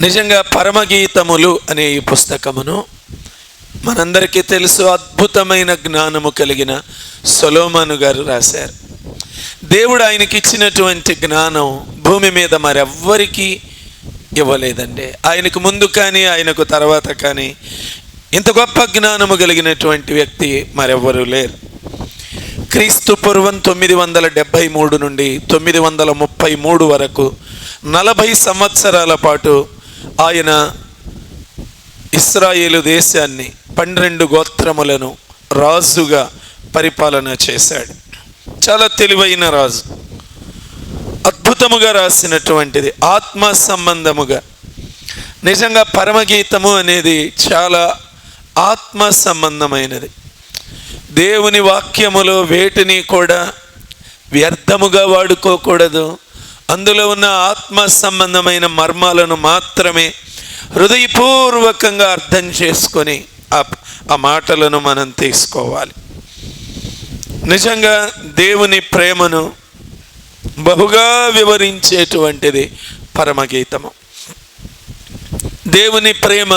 నిజంగా పరమగీతములు అనే ఈ పుస్తకమును మనందరికీ తెలుసు, అద్భుతమైన జ్ఞానము కలిగిన సొలొమోను గారు రాశారు. దేవుడు ఆయనకి ఇచ్చినటువంటి జ్ఞానం భూమి మీద మరెవ్వరికీ ఇవ్వలేదండి. ఆయనకు ముందు కానీ ఆయనకు తర్వాత కానీ ఇంత గొప్ప జ్ఞానము కలిగినటువంటి వ్యక్తి మరెవ్వరూ లేరు. క్రీస్తు పూర్వం 973 నుండి 933 వరకు 40 సంవత్సరాల పాటు ఆయన ఇశ్రాయేలు దేశాన్ని 12 గోత్రములను రాజుగా పరిపాలన చేశాడు. చాలా తెలివైన రాజు. అద్భుతముగా రాసినటువంటిది, ఆత్మ సంబంధముగా. నిజంగా పరమగీతము అనేది చాలా ఆత్మ సంబంధమైనది. దేవుని వాక్యములో వేటిని కూడా వ్యర్థముగా వాడుకోకూడదు. అందులో ఉన్న ఆత్మ సంబంధమైన మర్మాలను మాత్రమే హృదయపూర్వకంగా అర్థం చేసుకొని ఆ మాటలను మనం తీసుకోవాలి. నిజంగా దేవుని ప్రేమను బహుగా వివరించేటువంటిది పరమగీతము. దేవుని ప్రేమ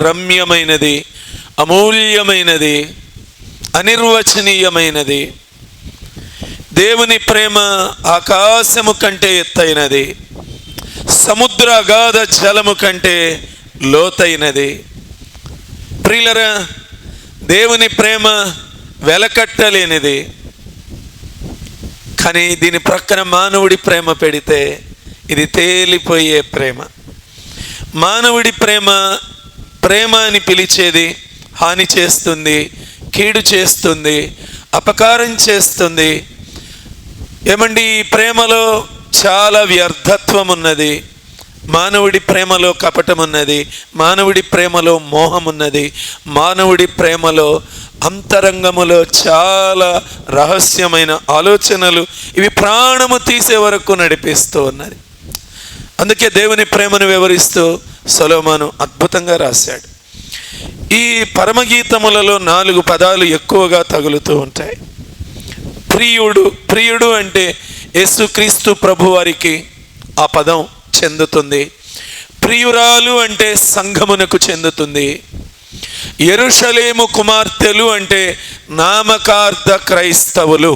రమ్యమైనది, అమూల్యమైనది, అనిర్వచనీయమైనది. దేవుని ప్రేమ ఆకాశము కంటే ఎత్తైనది, సముద్ర అగాధ జలము కంటే లోతైనది. ప్రియులరా, దేవుని ప్రేమ వెలకట్టలేనిది. కానీ దీని ప్రక్కన మానవుడి ప్రేమ పెడితే ఇది తేలిపోయే ప్రేమ. మానవుడి ప్రేమ ప్రేమ అని పిలిచేది హాని చేస్తుంది, కీడు చేస్తుంది, అపకారం చేస్తుంది. ఏమండి, ఈ ప్రేమలో చాలా వ్యర్థత్వం ఉన్నది. మానవుడి ప్రేమలో కపటం ఉన్నది, మానవుడి ప్రేమలో మోహం ఉన్నది, మానవుడి ప్రేమలో అంతరంగములో చాలా రహస్యమైన ఆలోచనలు, ఇవి ప్రాణము తీసే వరకు నడిపిస్తూ ఉన్నది. అందుకే దేవుని ప్రేమను వివరిస్తూ సొలొమోను అద్భుతంగా రాశాడు. ఈ పరమగీతములలో 4 పదాలు ఎక్కువగా తగులుతూ ఉంటాయి. ప్రియుడు, ప్రియుడు అంటే యేసుక్రీస్తు ప్రభువారికి ఆ పదం చెందుతుంది. ప్రియురాలు అంటే సంఘమునకు చెందుతుంది. యెరూషలేము కుమార్తెలు అంటే నామకార్థ క్రైస్తవులు,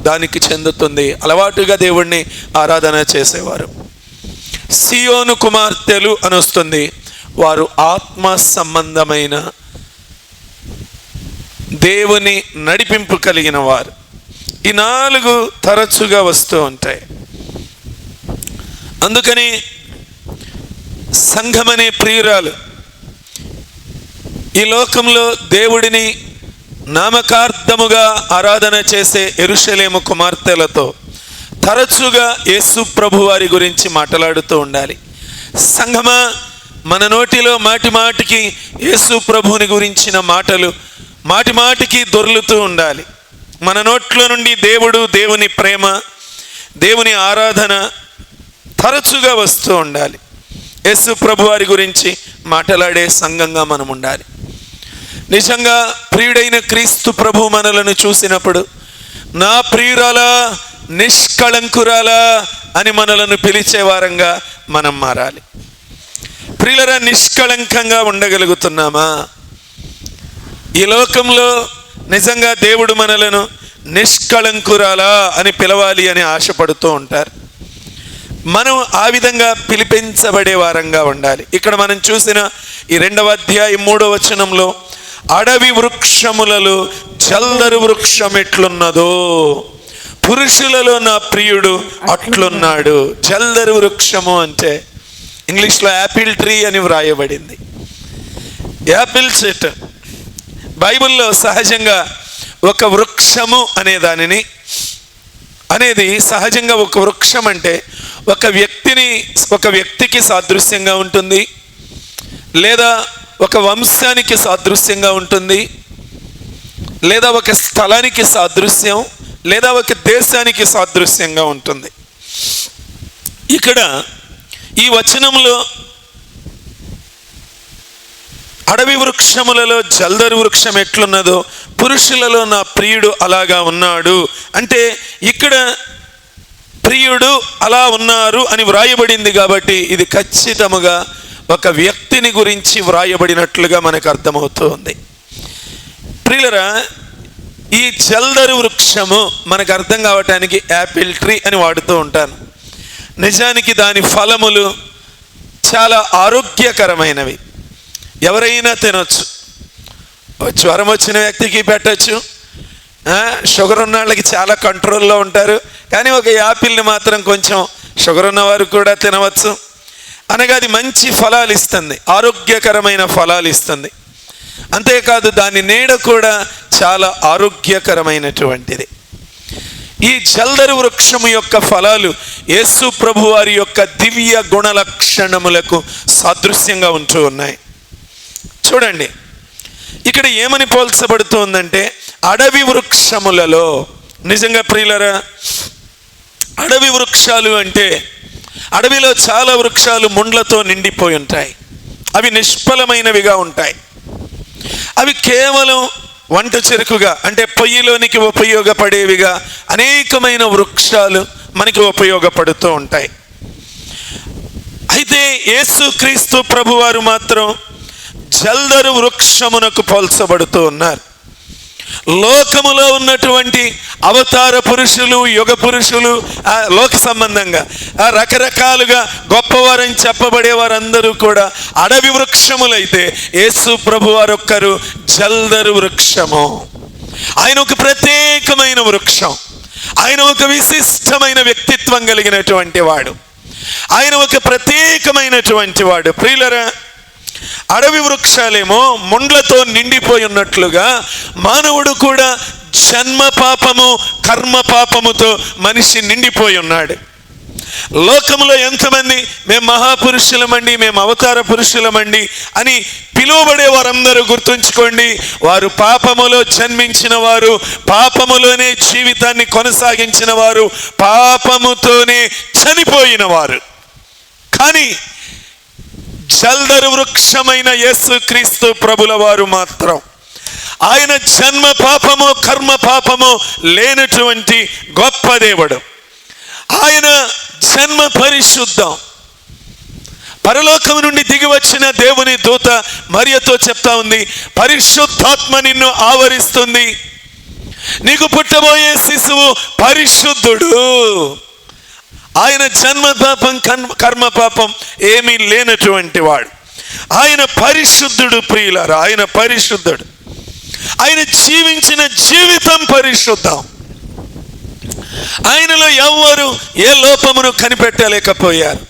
దానికి చెందుతుంది. అలవాటుగా దేవుణ్ణి ఆరాధన చేసేవారు. సియోను కుమార్తెలు అని వస్తుంది, వారు ఆత్మ సంబంధమైన దేవుని నడిపింపు కలిగిన వారు. ఈ 4 తరచుగా వస్తూ ఉంటాయి. అందుకని సంఘమనే ప్రియురాలు ఈ లోకంలో దేవుడిని నామకార్థముగా ఆరాధన చేసే యెరూషలేము కుమార్తెలతో తరచుగా యేసు ప్రభు వారి గురించి మాట్లాడుతూ ఉండాలి. సంఘమా, మన నోటిలో మాటి మాటికి యేసు ప్రభువుని గురించిన మాటలు మాటి మాటికి దొర్లుతూ ఉండాలి. మన నోట్లో నుండి దేవుడు, దేవుని ప్రేమ, దేవుని ఆరాధన తరచుగా వస్తూ ఉండాలి. యేసు ప్రభు వారి గురించి మాట్లాడే సంఘంగా మనం ఉండాలి. నిజంగా ప్రియుడైన క్రీస్తు ప్రభు మనలను చూసినప్పుడు నా ప్రియురాలా, నిష్కళంకురాలా అని మనలను పిలిచే వారంగా మనం మారాలి. ప్రియులరా, నిష్కళంకంగా ఉండగలుగుతున్నామా? ఈ లోకంలో నిజంగా దేవుడు మనలను నిష్కళంకురాలా అని పిలవాలి అని ఆశపడుతూ ఉంటారు. మనం ఆ విధంగా పిలిపించబడే వారంగా ఉండాలి. ఇక్కడ మనం చూసిన ఈ 2వ అధ్యాయం 3వ వచనంలో, అడవి వృక్షములలో జల్దరు వృక్షం ఎట్లున్నదో పురుషులలో నా ప్రియుడు అట్లున్నాడు. జల్దరు వృక్షము అంటే ఇంగ్లీష్లో యాపిల్ ట్రీ అని వ్రాయబడింది. యాపిల్ చెట్టు బైబిల్లో సహజంగా ఒక వృక్షము అనేది సహజంగా ఒక వృక్షం అంటే ఒక వ్యక్తికి సాదృశ్యంగా ఉంటుంది, లేదా ఒక వంశానికి సాదృశ్యంగా ఉంటుంది, లేదా ఒక స్థలానికి సాదృశ్యం, లేదా ఒక దేశానికి సాదృశ్యంగా ఉంటుంది. ఇక్కడ ఈ వచనంలో అడవి వృక్షములలో జల్దరు వృక్షం ఎట్లున్నదో పురుషులలో నా ప్రియుడు అలాగా ఉన్నాడు అంటే ఇక్కడ ప్రియుడు అలా ఉన్నారు అని వ్రాయబడింది కాబట్టి ఇది ఖచ్చితముగా ఒక వ్యక్తిని గురించి వ్రాయబడినట్లుగా మనకు అర్థమవుతుంది. ప్రియులరా, ఈ జల్దరు వృక్షము మనకు అర్థం కావటానికి యాపిల్ ట్రీ అని వాడుతూ ఉంటాను. నిజానికి దాని ఫలములు చాలా ఆరోగ్యకరమైనవి. ఎవరైనా తినొచ్చు. జ్వరం వచ్చిన వ్యక్తికి పెట్టచ్చు, షుగర్ ఉన్న వాళ్ళకి చాలా కంట్రోల్లో ఉంటారు. కానీ ఒక యాపిల్ని మాత్రం కొంచెం షుగర్ ఉన్నవారు కూడా తినవచ్చు. అనగా అది మంచి ఫలాలు ఇస్తుంది, ఆరోగ్యకరమైన ఫలాలు ఇస్తుంది. అంతేకాదు దాని నీడ కూడా చాలా ఆరోగ్యకరమైనటువంటిది. ఈ జల్దరు వృక్షము యొక్క ఫలాలు యేసు ప్రభు వారి యొక్క దివ్య గుణ లక్షణములకు సాదృశ్యంగా ఉంటూ ఉన్నాయి. చూడండి, ఇక్కడ ఏమని పోల్చబడుతుందంటే అడవి వృక్షములలో. నిజంగా ప్రియులరా, అడవి వృక్షాలు అంటే అడవిలో చాలా వృక్షాలు ముండ్లతో నిండిపోయి ఉంటాయి. అవి నిష్ఫలమైనవిగా ఉంటాయి. అవి కేవలం వంట చెరుకుగా అంటే పొయ్యిలోనికి ఉపయోగపడేవిగా అనేకమైన వృక్షాలు మనకి ఉపయోగపడుతూ ఉంటాయి. అయితే యేసుక్రీస్తు ప్రభువారు మాత్రం జల్దరు వృక్షమునకు పోల్చబడుతూ ఉన్నారు. లోకములో ఉన్నటువంటి అవతార పురుషులు, యుగ పురుషులు, లోక సంబంధంగా రకరకాలుగా గొప్పవారని చెప్పబడే వారందరూ కూడా అడవి వృక్షములైతే యేసు ప్రభు వారొక్కరు జల్దరు వృక్షము. ఆయన ఒక ప్రత్యేకమైన వృక్షం. ఆయన ఒక విశిష్టమైన వ్యక్తిత్వం కలిగినటువంటి వాడు. ఆయన ఒక ప్రత్యేకమైనటువంటి వాడు. ప్రియులరా, అడవి వృక్షాలేమో ముండ్లతో నిండిపోయి ఉన్నట్లుగా మానవుడు కూడా జన్మ పాపము, కర్మ పాపముతో మనిషి నిండిపోయి ఉన్నాడు. లోకంలో ఎంతమంది మేము మహాపురుషులమండి, మేము అవతార పురుషులమండి అని పిలువబడే వారందరూ గుర్తుంచుకోండి, వారు పాపములో జన్మించిన వారు, పాపములోనే జీవితాన్ని కొనసాగించిన వారు, పాపముతోనే చనిపోయిన వారు. కానీ జల్దరు వృక్షమైన యేసుక్రీస్తు ప్రభుల వారు మాత్రం ఆయన జన్మ పాపము, కర్మ పాపము లేనటువంటి గొప్ప దేవుడు. ఆయన జన్మ పరిశుద్ధం. పరలోకము నుండి దిగి వచ్చిన దేవుని దూత మరియతో చెప్తా ఉంది, పరిశుద్ధాత్మ నిన్ను ఆవరిస్తుంది, నీకు పుట్టబోయే శిశువు పరిశుద్ధుడు. ఆయన జన్మ పాపం, కర్మ పాపం ఏమీ లేనటువంటి వాడు. ఆయన పరిశుద్ధుడు. ప్రియులారా, ఆయన పరిశుద్ధుడు. ఆయన జీవించిన జీవితం పరిశుద్ధం. ఆయనలో ఎవ్వరు ఏ లోపమును కనిపెట్టలేకపోయారు.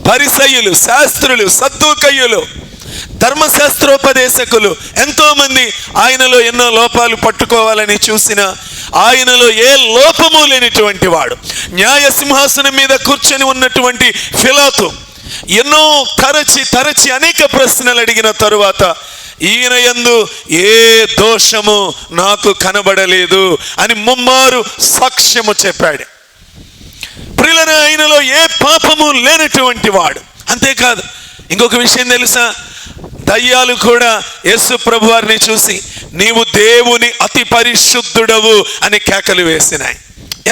పరిసయ్యులు, శాస్త్రులు, సద్దూకయ్యులు, ధర్మశాస్త్రోపదేశకులు ఎంతో మంది ఆయనలో ఎన్నో లోపాలు పట్టుకోవాలని చూసిన ఆయనలో ఏ లోపము లేనిటువంటి వాడు. న్యాయ సింహాసనం మీద కూర్చొని ఉన్నటువంటి ఫిలాతు ఎన్నో తరచి అనేక ప్రశ్నలు అడిగిన తరువాత ఈయన యందు ఏ దోషము నాకు కనబడలేదు అని ముమ్మారు సాక్ష్యము చెప్పాడు. ప్రియులైన ఆయనలో ఏ పాపము లేనటువంటి వాడు. అంతేకాదు, ఇంకొక విషయం తెలుసా, దయ్యాలు కూడా యేసు ప్రభు వారిని చూసి నీవు దేవుని అతి పరిశుద్ధుడవు అని కేకలు వేసినాయి.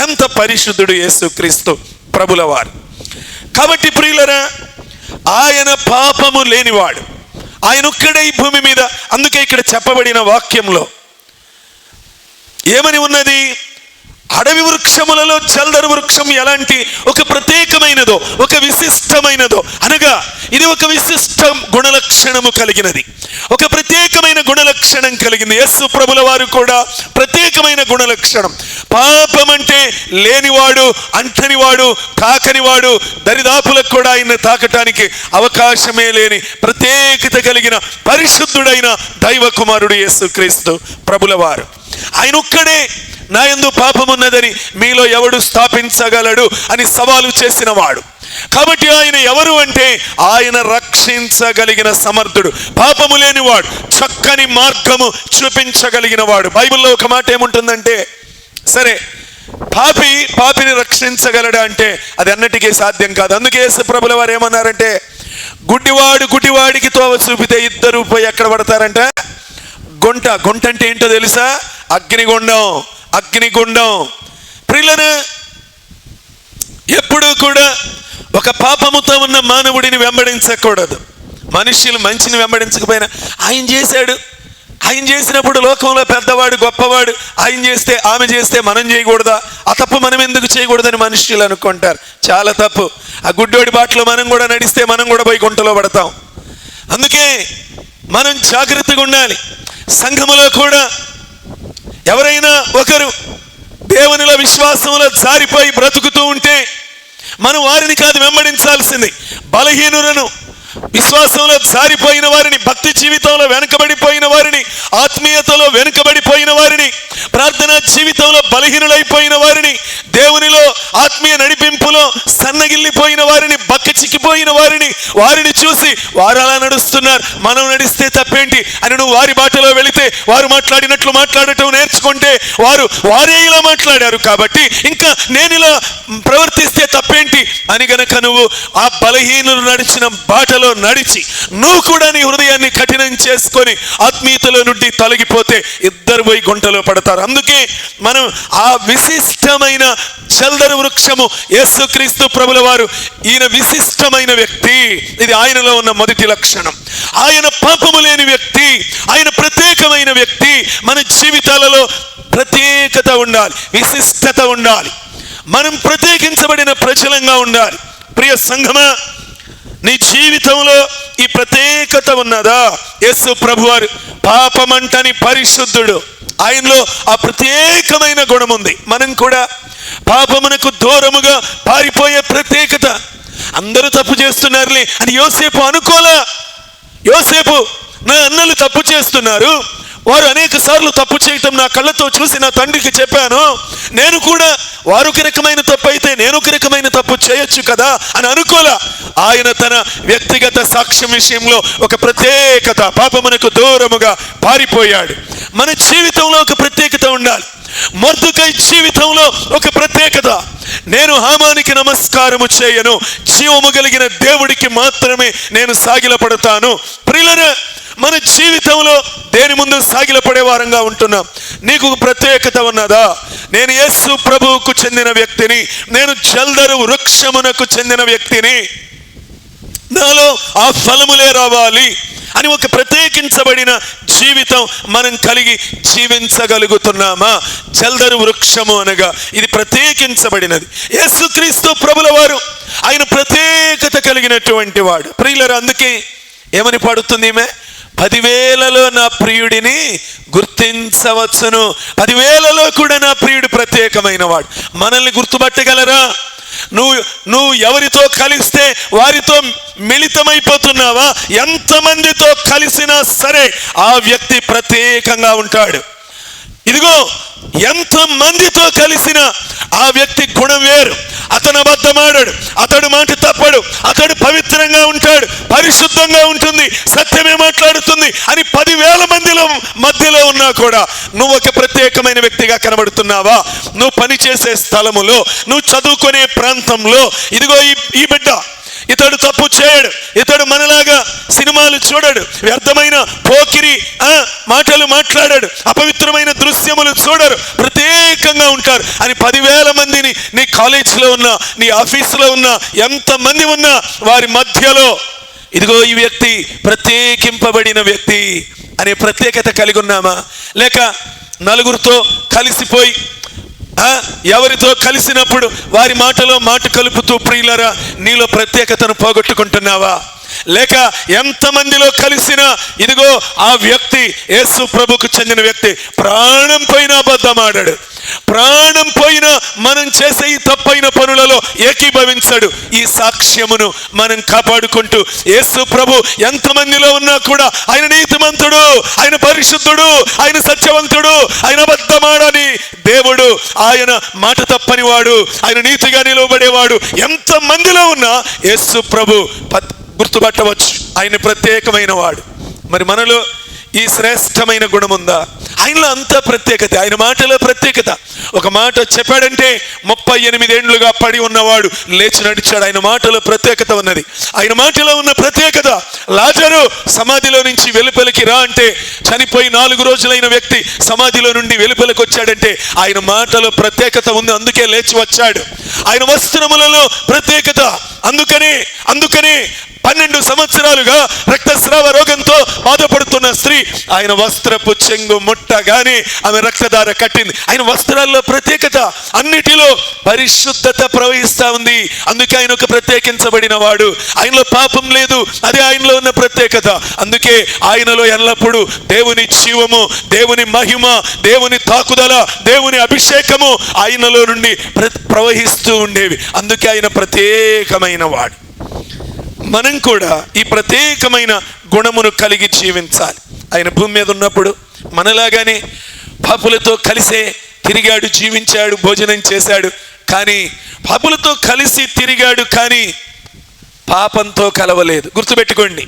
ఎంత పరిశుద్ధుడు యేసుక్రీస్తు ప్రభుల వారు. కాబట్టి ప్రియులరా, ఆయన పాపము లేనివాడు. ఆయన ఒక్కడే ఈ భూమి మీద. అందుకే ఇక్కడ చెప్పబడిన వాక్యంలో ఏమని ఉన్నది, అడవి వృక్షములలో జల్దరు వృక్షం ఎలాంటి ఒక ప్రత్యేకమైనదో, ఒక విశిష్టమైనదో, అనగా ఇది ఒక విశిష్ట గుణలక్షణము కలిగినది, ఒక ప్రత్యేకమైన గుణలక్షణం కలిగింది. యేసు ప్రభుల వారు కూడా ప్రత్యేకమైన గుణలక్షణం. పాపం అంటే లేనివాడు, అంటనివాడు, తాకనివాడు, దరిదాపులకు కూడా ఆయన తాకటానికి అవకాశమే లేని ప్రత్యేకత కలిగిన పరిశుద్ధుడైన దైవ కుమారుడు యేసుక్రీస్తు ప్రభుల వారు. ఆయన ఒక్కడే నా యందు పాపమున్నదని మీలో ఎవడు స్థాపించగలడు అని సవాలు చేసిన వాడు. కాబట్టి ఆయన ఎవరు అంటే ఆయన రక్షించగలిగిన సమర్థుడు, పాపము లేనివాడు, చక్కని మార్గము చూపించగలిగిన వాడు. బైబిల్లో ఒక మాట ఏముంటుందంటే, సరే పాపిని రక్షించగలడా అంటే అది అన్నిటికీ సాధ్యం కాదు. అందుకే యేసు ప్రభుల వారు ఏమన్నారంటే, గుడ్డివాడికి తోవ చూపితే ఇద్దరు పోయి ఎక్కడ పడతారంట, గుంట అంటే ఏంటో తెలుసా, అగ్నిగుండం. ప్రియులను ఎప్పుడూ కూడా ఒక పాపముతో ఉన్న మానవుడిని వెంబడించకూడదు. మనుష్యులు మంచిని వెంబడించకపోయినా ఆయన చేశాడు, ఆయన చేసినప్పుడు లోకంలో పెద్దవాడు గొప్పవాడు, ఆయన చేస్తే ఆమె చేస్తే మనం చేయకూడదా, ఆ తప్పు మనం ఎందుకు చేయకూడదని మనుష్యులు అనుకుంటారు. చాలా తప్పు. ఆ గుడ్డోడి బాటలో మనం కూడా నడిస్తే మనం కూడా పోయి గుంటలో పడతాం. అందుకే మనం జాగ్రత్తగా ఉండాలి. సంఘములో కూడా ఎవరైనా ఒకరు దేవునిలో విశ్వాసంలో జారిపోయి బ్రతుకుతూ ఉంటే మనం వారిని కాదు వెంబడించాల్సింది, బలహీనులను, విశ్వాసంలో జారిపోయిన వారిని, భక్తి జీవితంలో వెనుకబడిపోయిన వారిని, ఆత్మీయతలో వెనుకబడిపోయిన వారిని, ప్రార్థనా జీవితంలో బలహీనులైపోయిన వారిని, దేవునిలో ఆత్మీయ నడిపింపులో సన్నగిల్లిపోయిన వారిని, బక్కచిక్కిపోయిన వారిని చూసి వారు అలా నడుస్తున్నారు, మనం నడిస్తే తప్పేంటి అని నువ్వు వారి బాటలో వెళితే, వారు మాట్లాడినట్లు మాట్లాడటం నేర్చుకుంటే వారే ఇలా మాట్లాడారు కాబట్టి ఇంకా నేను ఇలా ప్రవర్తిస్తే తప్పేంటి అని గనక నువ్వు ఆ బలహీనులు నడిచిన బాటలో నడిచి నువ్వు కూడా నీ హృదయాన్ని కఠినం చేసుకొని ఆత్మీయతలో నుండి తొలగిపోతే ఇద్దరు పోయి గుంటలో పడతారు. అందుకే మనం ఆ విశిష్టమైన చల్దరు వృక్షము యేసుక్రీస్తు ప్రభుల వారు, ఈయన విశిష్టమైన వ్యక్తి. ఇది ఆయనలో ఉన్న మొదటి లక్షణం. ఆయన పాపము లేని వ్యక్తి, ఆయన ప్రత్యేకమైన వ్యక్తి. మన జీవితాలలో ప్రత్యేకత ఉండాలి, విశిష్టత ఉండాలి, మనం ప్రత్యేకించబడిన ప్రజలంగా ఉండాలి. ప్రియ సంఘమా, నీ జీవితంలో ఈ ప్రత్యేకత ఉన్నదా? యేసు ప్రభువారు పాపమంటని పరిశుద్ధుడు, ఆయనలో ఆ ప్రత్యేకమైన గుణం ఉంది. మనం కూడా పాపమునకు దూరముగా పారిపోయే ప్రత్యేకత. అందరూ తప్పు చేస్తున్నారులే అని యోసేపు అనుకోలా. యోసేపు, నా అన్నలు తప్పు చేస్తున్నారు, వారు అనేక సార్లు తప్పు చేయటం నా కళ్ళతో చూసి నా తండ్రికి చెప్పాను, నేను కూడా వారు ఒక రకమైన తప్పు అయితే నేను ఒక రకమైన తప్పు చేయొచ్చు కదా అని అనుకోలా. ఆయన తన వ్యక్తిగత సాక్ష్యం విషయంలో ఒక ప్రత్యేకత, పాపమునకు దూరముగా పారిపోయాడు. మన జీవితంలో ఒక ప్రత్యేకత ఉండాలి. మొర్దెకై జీవితంలో ఒక ప్రత్యేకత, నేను హామానికి నమస్కారము చేయను, జీవము కలిగిన దేవుడికి మాత్రమే నేను సాగిలపడతాను. ప్రియులారా, మన జీవితంలో దేని ముందు సాగిలపడే వారంగా ఉంటున్నాం. నీకు ప్రత్యేకత ఉన్నదా? నేను యేసు ప్రభువుకు చెందిన వ్యక్తిని, నేను చల్దరు వృక్షమునకు చెందిన వ్యక్తిని, నాలో ఆ ఫలములే రావాలి అని ఒక ప్రత్యేకించబడిన జీవితం మనం కలిగి జీవించగలుగుతున్నామా? చల్దరు వృక్షము అనగా ఇది ప్రత్యేకించబడినది. యేసుక్రీస్తు ప్రభుల వారు ఆయన ప్రత్యేకత కలిగినటువంటి వాడు. ప్రియులారా, అందుకే ఏమని పాడుతుంది ఈమె? 10,000లో నా ప్రియుడిని గుర్తించవచ్చును. 10,000లో కూడా నా ప్రియుడు ప్రత్యేకమైన వాడు. మనల్ని గుర్తుపట్టగలరా? నువ్వు ఎవరితో కలిస్తే వారితో మిళితమైపోతున్నావా? ఎంతమందితో కలిసినా సరే ఆ వ్యక్తి ప్రత్యేకంగా ఉంటాడు. ఇదిగో, ఎంత మందితో కలిసిన ఆ వ్యక్తి గుణం వేరు. అతను అబద్ధమాడాడు, అతడు మాట తప్పడు, అతడు పవిత్రంగా ఉంటాడు, పరిశుద్ధంగా ఉంటుంది, సత్యమే మాట్లాడుతుంది అని 10,000 మందిలో మధ్యలో ఉన్నా కూడా నువ్వు ఒక ప్రత్యేకమైన వ్యక్తిగా కనబడుతున్నావా? నువ్వు పనిచేసే స్థలములో, నువ్వు చదువుకునే ప్రాంతంలో, ఇదిగో ఈ బిడ్డ, ఇతడు తప్పు చేయడు, ఇతడు మనలాగా సినిమాలు చూడడు, వ్యర్థమైన పోకిరి మాటలు మాట్లాడాడు, అపవిత్రమైన దృశ్యములు చూడరు, ప్రత్యేకంగా ఉంటారు అని 10,000 మందిని, నీ కాలేజీలో ఉన్నా, నీ ఆఫీసులో ఉన్నా, ఎంతమంది ఉన్నా వారి మధ్యలో ఇదిగో ఈ వ్యక్తి ప్రత్యేకింపబడిన వ్యక్తి అనే ప్రత్యేకత కలిగి ఉన్నామా? లేక నలుగురితో కలిసిపోయి ఎవరితో కలిసినప్పుడు వారి మాటలో మాట కలుపుతూ ప్రియులరా నీలో ప్రత్యేకతను పోగొట్టుకుంటున్నావా? లేక ఎంతమందిలో కలిసినా ఇదిగో ఆ వ్యక్తి యేసు ప్రభుకు చెందిన వ్యక్తి, ప్రాణం పోయినా అబద్ధమాడాడు, ప్రాణం పోయినా మనం చేసే ఈ తప్పైన పనులలో ఏకీభవించాడు. ఈ సాక్ష్యమును మనం కాపాడుకుంటూ యేసు ప్రభు ఎంతమందిలో ఉన్నా కూడా ఆయన నీతిమంతుడు, ఆయన పరిశుద్ధుడు, ఆయన సత్యవంతుడు, ఆయన అబద్ధమాడని దేవుడు, ఆయన మాట తప్పని వాడు, ఆయన నీతిగా నిలవబడేవాడు, ఎంతమందిలో ఉన్నా యేసు ప్రభు గుర్తుపట్టవచ్చు, ఆయన ప్రత్యేకమైన వాడు. మరి మనలో ఈ శ్రేష్టమైన గుణం ఉందా? ఆయనలో అంత ప్రత్యేకత, ఆయన మాటలో ప్రత్యేకత. ఒక మాట చెప్పాడంటే 38 ఏండ్లుగా పడి ఉన్నవాడు లేచి నడిచాడు. ఆయన మాటలో ప్రత్యేకత ఉన్నది. ఆయన మాటలో ఉన్న ప్రత్యేకత. లాజరు సమాధిలో నుంచి వెలుపలికి రా అంటే చనిపోయి 4 రోజులైన వ్యక్తి సమాధిలో నుండి వెలుపలికి వచ్చాడంటే ఆయన మాటలో ప్రత్యేకత ఉంది, అందుకే లేచి వచ్చాడు. ఆయన వస్త్రములలో ప్రత్యేకత. అందుకనే 12 సంవత్సరాలుగా రక్తస్రావ రోగంతో బాధపడుతున్న స్త్రీ ఆయన వస్త్రపు చెంగు ముట్టగానే ఆమె రక్తధార కట్టింది. ఆయన వస్త్రాల్లో ప్రత్యేకత, అన్నిటిలో పరిశుద్ధత ప్రవహిస్తా ఉంది. అందుకే ఆయన ఒక ప్రత్యేకించబడిన వాడు. ఆయనలో పాపం లేదు, అదే ఆయనలో ఉన్న ప్రత్యేకత. అందుకే ఆయనలో ఎల్లప్పుడూ దేవుని జీవము, దేవుని మహిమ, దేవుని తాకుదల, దేవుని అభిషేకము ఆయనలో నుండి ప్రవహిస్తూ ఉండేవి. అందుకే ఆయన ప్రత్యేకమైన వాడు. మనం కూడా ఈ ప్రత్యేకమైన గుణమును కలిగి జీవించాలి. ఆయన భూమి మీద ఉన్నప్పుడు మనలాగానే పాపులతో కలిసే తిరిగాడు, జీవించాడు, భోజనం చేశాడు. కానీ పాపులతో కలిసి తిరిగాడు, కానీ పాపంతో కలవలేదు. గుర్తుపెట్టుకోండి,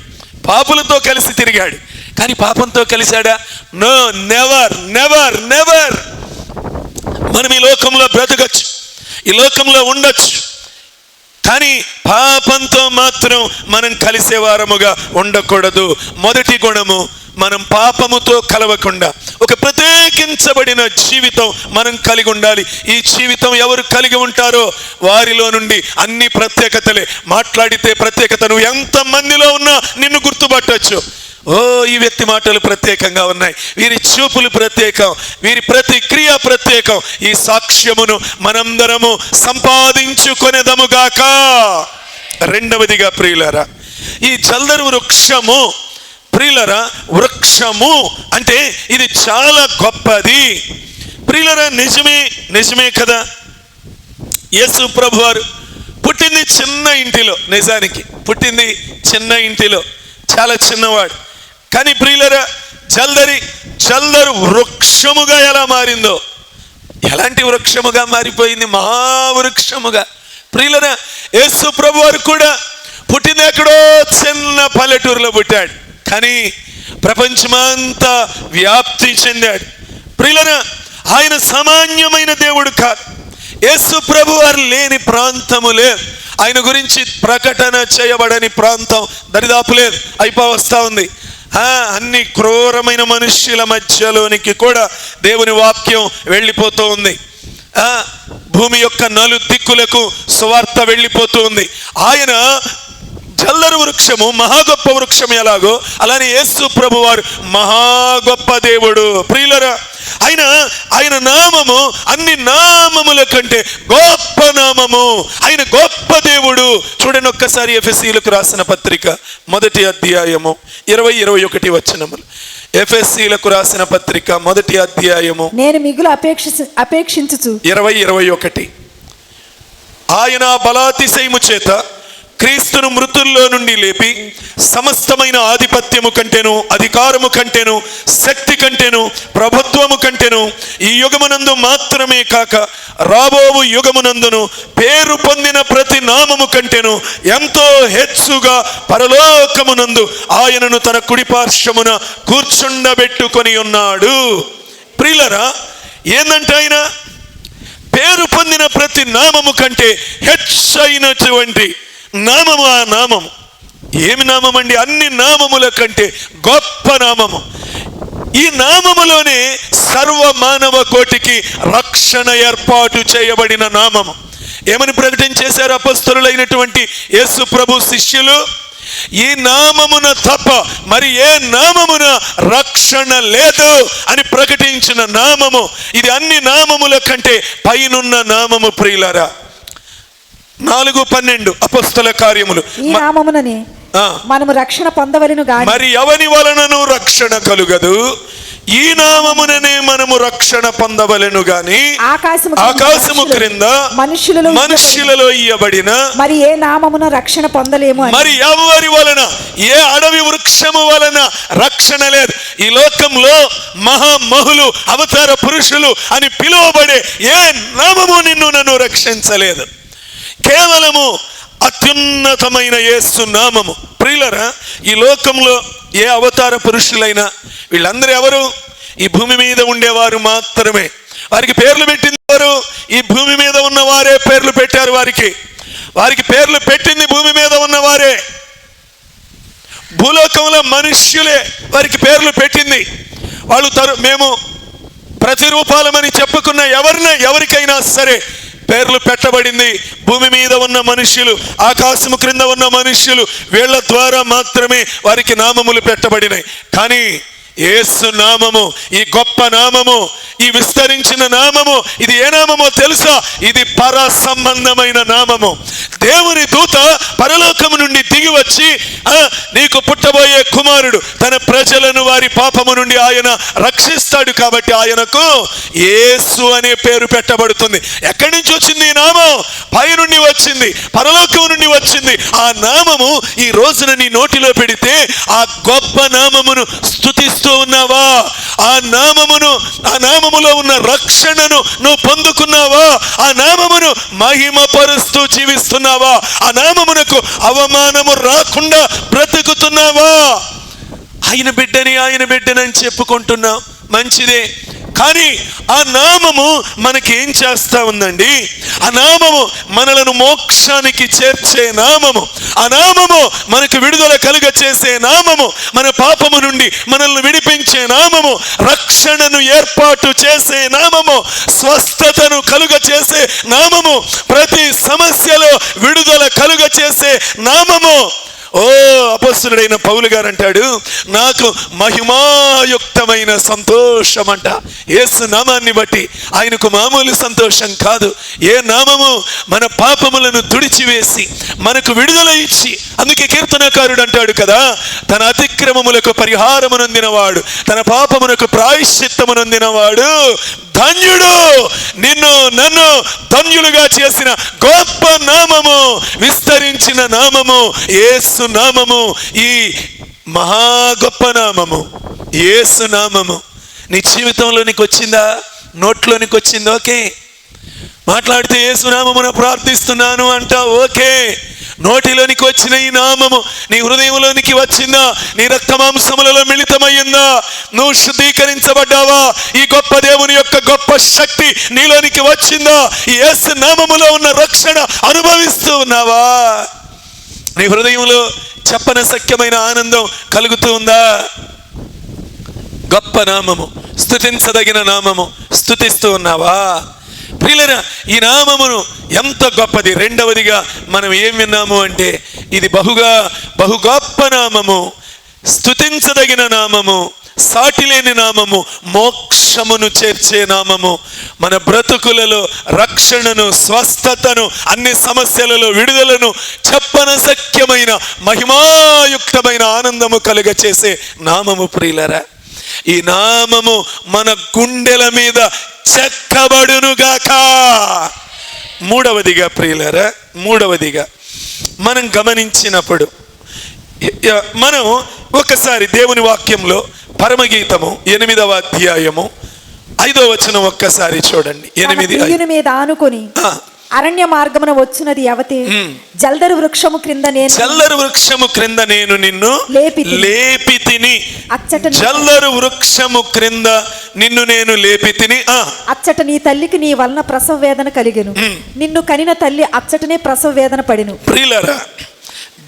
పాపులతో కలిసి తిరిగాడు కానీ పాపంతో కలిశాడా? No, never never never. మనం ఈ లోకంలో బ్రతకచ్చు, ఈ లోకంలో ఉండొచ్చు, కానీ పాపంతో మాత్రం మనం కలిసేవారముగా ఉండకూడదు. మొదటి గుణము, మనం పాపముతో కలవకుండా ఒక ప్రత్యేకించబడిన జీవితం మనం కలిగి ఉండాలి. ఈ జీవితం ఎవరు కలిగి ఉంటారో వారిలో నుండి అన్ని ప్రత్యేకతలే. మాట్లాడితే ప్రత్యేకత, నువ్వు ఎంత మందిలో ఉన్నా నిన్ను గుర్తుపట్టవచ్చు. ఈ వ్యక్తి మాటలు ప్రత్యేకంగా ఉన్నాయి, వీరి చూపులు ప్రత్యేకం, వీరి ప్రతి క్రియ ప్రత్యేకం. ఈ సాక్ష్యమును మనందరము సంపాదించుకొనేదముగాక. రెండవదిగా ప్రియులారా, ఈ జల్దరు వృక్షము, ప్రియులారా, వృక్షము అంటే ఇది చాలా గొప్పది. ప్రియులారా, నిజమే కదా. యేసు ప్రభు వారు పుట్టింది చిన్న ఇంటిలో, నిజానికి పుట్టింది చిన్న ఇంటిలో, చాలా చిన్నవాడు. కానీ ప్రియులరా, జల్దరు వృక్షముగా ఎలా మారిందో, ఎలాంటి వృక్షముగా మారిపోయింది? మహావృక్షముగా. ప్రియులరా, యేసు ప్రభు వారు కూడా పుట్టింది ఎక్కడో చిన్న పల్లెటూరులో పుట్టాడు, కానీ ప్రపంచమంతా వ్యాప్తి చెందాడు. ప్రియులరా, ఆయన సామాన్యమైన దేవుడు కాదు. యేసు ప్రభు వారు లేని ప్రాంతము లేదు, ఆయన గురించి ప్రకటన చేయబడని ప్రాంతం దరిదాపు లేదు, అయిపోవస్తా ఉంది. అన్ని క్రూరమైన మనుష్యుల మధ్యలోనికి కూడా దేవుని వాక్యం వెళ్ళిపోతూ ఉంది. భూమి యొక్క 4 దిక్కులకు సువార్త వెళ్ళిపోతూ ఉంది. ఆయన జల్దరు వృక్షము, మహా గొప్ప వృక్షం ఎలాగో అలానే యేసు ప్రభు వారు మహా గొప్ప దేవుడు. ప్రియులరా, ఆయన నామము అన్ని నామముల కంటే గొప్ప నామము. ఆయన గొప్ప దేవుడు. చూడండి ఒక్కసారి ఎఫెసీలకు రాసిన పత్రిక 1వ అధ్యాయము 20-21 వచనములు. ఎఫెసీలకు రాసిన పత్రిక 1వ అధ్యాయము, నేను మిగులు అపేక్షించుచు 20-21. ఆయన బలాతిశయము చేత క్రీస్తును మృతుల్లో నుండి లేపి సమస్తమైన ఆధిపత్యము కంటేను, అధికారము కంటేను, శక్తి కంటేను, ప్రభుత్వము కంటేను ఈ యుగమునందు మాత్రమే కాక రాబోవు యుగమునందును పేరు పొందిన ప్రతి నామము కంటేను ఎంతో హెచ్చుగా పరలోకమునందు ఆయనను తన కుడిపార్శ్వమున కూర్చుండబెట్టుకొని ఉన్నాడు. ప్రియులరా, ఏందంటే ఆయన పేరు పొందిన ప్రతి నామము కంటే హెచ్చైనటువంటి నామము. ఆ నామము ఏమి నామం అండి? అన్ని నామముల కంటే గొప్ప నామము. ఈ నామములోనే సర్వ మానవ కోటికి రక్షణ ఏర్పాటు చేయబడిన నామము. ఏమని ప్రకటన చేశారు అపొస్తలులైనటువంటి యేసు ప్రభు శిష్యులు? ఈ నామమున తప్ప మరి ఏ నామమున రక్షణ లేదు అని ప్రకటించిన నామము ఇది. అన్ని నామముల కంటే పైనున్న నామము. ప్రియులారా, 4:12 అపొస్తల కార్యములు. ఈ నామముననే మనము రక్షణ పొందవలెను గాని మరి ఎవని వలనను రక్షణ కలుగదు. ఈ నామముననే మనము రక్షణ పొందవలెను గాని ఆకాశము క్రింద మనుష్యులలో ఇయ్యబడిన మరి ఏ నామమున రక్షణ పొందలేము. మరి ఎవరి వలన, ఏ అడవి వృక్షము వలన రక్షణ లేదు. ఈ లోకంలో మహామహులు, అవతార పురుషులు అని పిలువబడే ఏ నామము నన్ను రక్షించలేదు. కేవలము అత్యున్నతమైన యేసు నామము. ప్రియులరా, ఈ లోకంలో ఏ అవతార పురుషులైనా వీళ్ళందరూ ఎవరు? ఈ భూమి మీద ఉండేవారు మాత్రమే. వారికి పేర్లు పెట్టింది వారు ఈ భూమి మీద ఉన్న వారే పేర్లు పెట్టారు. వారికి పేర్లు పెట్టింది భూమి మీద ఉన్నవారే. భూలోకంలో మనుష్యులే వారికి పేర్లు పెట్టింది. వాళ్ళు మేము ప్రతిరూపాలమని చెప్పుకున్న ఎవరికైనా సరే పేర్లు పెట్టబడింది భూమి మీద ఉన్న మనుష్యులు, ఆకాశము క్రింద ఉన్న మనుష్యులు, వీళ్ళ ద్వారా మాత్రమే వారికి నామములు పెట్టబడినాయి. కానీ యేసు నామము, ఈ గొప్ప నామము, ఈ విస్తరించిన నామము, ఇది ఏ నామమో తెలుసా? ఇది పర సంబంధమైన నామము. దేవుని దూత పరలోకము నుండి దిగి వచ్చి నీకు పుట్టబోయే కుమారుడు తన ప్రజలను వారి పాపము నుండి ఆయన రక్షిస్తాడు కాబట్టి ఆయనకు యేసు అనే పేరు పెట్టబడుతుంది. ఎక్కడి నుంచి వచ్చింది ఈ నామం? పై నుండి వచ్చింది, పరలోకము నుండి వచ్చింది. ఆ నామము ఈ రోజున నీ నోటిలో పెడితే ఆ గొప్ప నామమును స్తుతిస్తూ ఉన్నావా? ఆ నామములో ఉన్న రక్షణను నువ్వు పొందుకున్నావా? ఆ నామమును మహిమపరుస్తూ జీవిస్తున్నావా? ఆ నామమునకు అవమానము రాకుండా బ్రతుకుతున్నావా? ఆయన బిడ్డని చెప్పుకుంటున్నాం, మంచిదే. కానీ ఆ నామము మనకేం చేస్తా ఉందండి? ఆ నామము మనలను మోక్షానికి చేర్చే నామము. ఆ నామము మనకు విడుదల కలుగ చేసే నామము, మన పాపము నుండి మనల్ని విడిపించే నామము, రక్షణను ఏర్పాటు చేసే నామము, స్వస్థతను కలుగ చేసే నామము, ప్రతి సమస్యలో విడుదల కలుగ చేసే నామము. అపొస్తలుడైన పౌలు గారు అంటాడు, నాకు మహిమాయుక్తమైన సంతోషం అంట యేసు నామాన్ని బట్టి. ఆయనకు మామూలు సంతోషం కాదు. ఏ నామము మన పాపములను తుడిచివేసి మనకు విడుదల ఇచ్చి, అందుకే కీర్తనకారుడు అంటాడు కదా, తన అతిక్రమములకు పరిహారమునొందినవాడు, తన పాపమునకు ప్రాయశ్చిత్తమునొందినవాడు ధన్యుడు. నన్ను ధన్యులుగా చేసిన గొప్ప నామము, విస్తరించిన నామము యేసు నామము. ఈ మహా గొప్ప నామము యేసు నామము నీ జీవితంలోనికి వచ్చిందా? నోట్లోనికి వచ్చింది, ఓకే. మాట్లాడితే యేసు నామమున ప్రార్థిస్తున్నాను అంట, ఓకే. నోటిలోనికి వచ్చిన ఈ నామము నీ హృదయంలోనికి వచ్చిందా? నీ రక్త మాంసములలో మిళితమయ్యిందా? నువ్వు శుద్ధీకరించబడ్డావా? ఈ గొప్ప దేవుని యొక్క గొప్ప శక్తి నీలోనికి వచ్చిందా? ఈ యేసు నామములో ఉన్న రక్షణ అనుభవిస్తూ ఉన్నావా? నీ హృదయంలో చెప్పనశక్యమైన ఆనందం కలుగుతూ ఉందా? గొప్ప నామము, స్తుతించదగిన నామము, స్తుతిస్తూ ఉన్నావా? ప్రియులైన ఈ నామమును ఎంత గొప్పది. రెండవదిగా మనం ఏం విన్నాము అంటే, ఇది బహు గొప్ప నామము, స్తుతించదగిన నామము, సాటిలేని నామము, మోక్షమును చేర్చే నామము, మన బ్రతుకులలో రక్షణను, స్వస్థతను, అన్ని సమస్యలలో విడుదలను, చెప్పనశక్యమైన మహిమాయుక్తమైన ఆనందము కలుగ చేసే నామము. ప్రియులరా, ఈ నామము మన గుండెల మీద చెక్కబడునుగాక. మూడవదిగా ప్రియులరా, మనం గమనించినప్పుడు, మనం ఒకసారి దేవుని వాక్యంలో పరమగీతము 8వ అధ్యాయము 5వ వచనం ఒక్కసారి చూడండి. 8 మీద ఆనుకొని అరణ్య మార్గమున వచ్చినది అవతే, జల్దరు వృక్షము క్రింద నేను నిన్ను లేపితిని. జల్దరు వృక్షము క్రింద నిన్ను నేను లేపితిని. అచ్చట నీ తల్లికి నీ వలన ప్రసవ వేదన కలిగెను, నిన్ను కనిన తల్లి అచ్చటనే ప్రసవ వేదన పడెను. ప్రియులారా,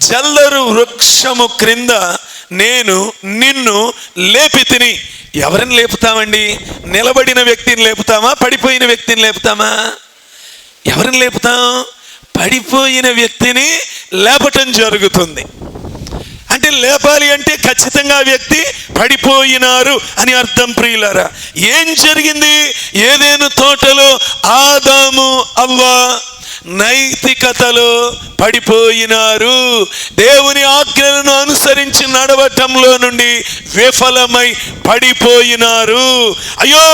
జల్దరు వృక్షము క్రింద నేను నిన్ను లేపితిని. ఎవరిని లేపుతామండి? నిలబడిన వ్యక్తిని లేపుతామా? పడిపోయిన వ్యక్తిని లేపుతామా? ఎవరిని లేపుతాం? పడిపోయిన వ్యక్తిని లేపటం జరుగుతుంది. అంటే లేపాలి అంటే ఖచ్చితంగా ఆ వ్యక్తి పడిపోయినారు అని అర్థం. ప్రియులారా, ఏం జరిగింది? ఏదెను తోటలో ఆదాము అవ్వ నైతికతలో పడిపోయినారు. దేవుని ఆజ్ఞలను అనుసరించి నడవటంలో నుండి విఫలమై పడిపోయినారు. అయ్యో,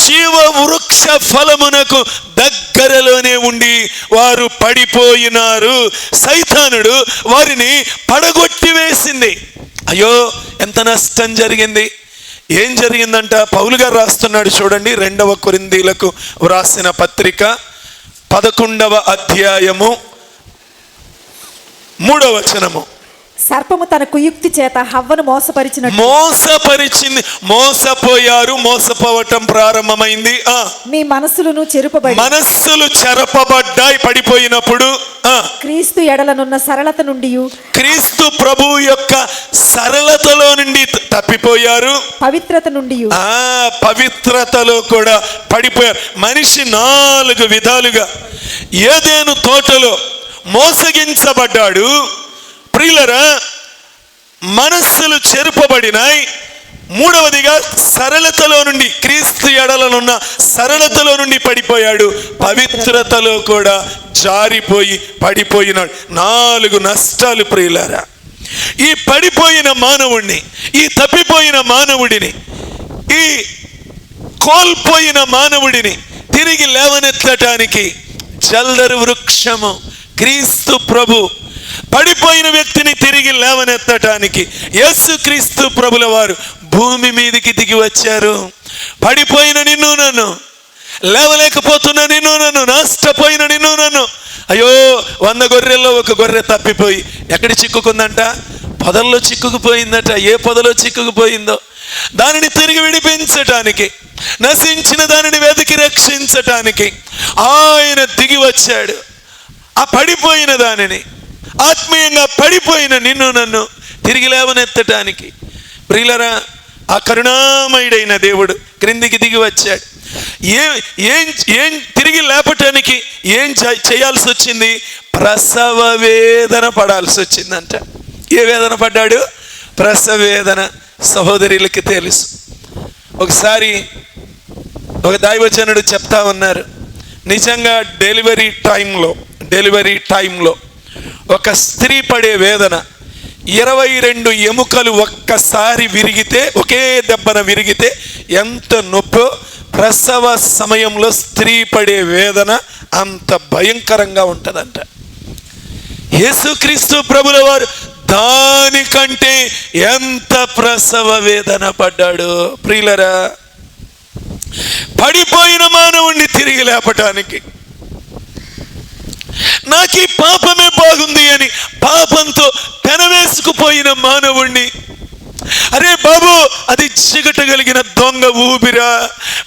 జీవ వృక్ష ఫలమునకు దగ్గరలోనే ఉండి వారు పడిపోయినారు. సైతానుడు వారిని పడగొట్టి వేసింది. అయ్యో, ఎంత నష్టం జరిగింది! ఏం జరిగిందంట? పౌలు గారు రాస్తున్నాడు చూడండి, 2వ కొరింథీయులకు వ్రాసిన పత్రిక 11వ అధ్యాయము 3వ వచనము. సర్పము తన కుయుక్తి చేత హవ్వను మోసపరిచినట్టు మోసపరిచింది. మోసపోయారు, మోసపోవటం ప్రారంభమైంది. మీ మనస్సులను చెరుపబడి మనస్సులు చెరపబడ్డాయి. పడిపోయినప్పుడు క్రీస్తు ఎడలనున్న సరళత నుండి క్రీస్తు ప్రభు యొక్క సరళతలో నుండి తప్పిపోయారు. పవిత్రత నుండి పవిత్రతలో కూడా పడిపోయారు. మనిషి 4 విధాలుగా ఏదెను తోటలో మోసగించబడ్డాడు. ప్రియులరా, మనస్సులు చెరుపబడినాయి. మూడవదిగా సరళతలో నుండి, క్రీస్తు ఎడలనున్న సరళతలో నుండి పడిపోయాడు. పవిత్రతలో కూడా జారిపోయి పడిపోయినాడు. 4 నష్టాలు ప్రియులారా. ఈ పడిపోయిన మానవుడిని, ఈ తప్పిపోయిన మానవుడిని, ఈ కోల్పోయిన మానవుడిని తిరిగి లేవనెత్తటానికి జల్దరు వృక్షము క్రీస్తు ప్రభు, పడిపోయిన వ్యక్తిని తిరిగి లేవనెత్తటానికి యేసుక్రీస్తు ప్రభుల వారు భూమి మీదకి దిగి వచ్చారు. పడిపోయిన నిన్ను నన్ను, లేవలేకపోతున్న నిన్ను నన్ను, నష్టపోయిన నిన్ను నన్ను, అయ్యో 100 గొర్రెల్లో ఒక గొర్రె తప్పిపోయి ఎక్కడ చిక్కుకుందంట? పొదల్లో చిక్కుకుపోయిందట. ఏ పొదలో చిక్కుకుపోయిందో దానిని తిరిగి విడిపించటానికి, నశించిన దానిని వెతికి రక్షించటానికి ఆయన దిగి వచ్చాడు. ఆ పడిపోయిన దానిని, ఆత్మీయంగా పడిపోయిన నిన్ను నన్ను తిరిగి లేవనెత్తటానికి ప్రియులరా, ఆ కరుణామయుడైన దేవుడు క్రిందికి దిగి వచ్చాడు. ఏం తిరిగి లేపటానికి ఏం చేయాల్సి వచ్చింది? ప్రసవ వేదన పడాల్సి వచ్చిందంట. ఏ వేదన పడ్డాడు? ప్రసవ వేదన. సహోదరులకి తెలుసు. ఒకసారి ఒక దైవజనుడు చెప్తా ఉన్నారు, నిజంగా డెలివరీ టైంలో ఒక స్త్రీ పడే వేదన, 22 ఎముకలు ఒక్కసారి విరిగితే, ఒకే దెబ్బన విరిగితే ఎంత నొప్పో, ప్రసవ సమయంలో స్త్రీ పడే వేదన అంత భయంకరంగా ఉంటుందంట. యేసుక్రీస్తు ప్రభుల వారు దానికంటే ఎంత ప్రసవ వేదన పడ్డాడు ప్రియులరా. పడిపోయిన మానవుణ్ణి తిరిగి లేపటానికి, నాకు ఈ పాపమే బాగుంది అని పాపంతో పెనవేసుకుపోయిన మానవుణ్ణి, అరే బాబు అది చిగటగలిగిన దొంగ ఊపిరా,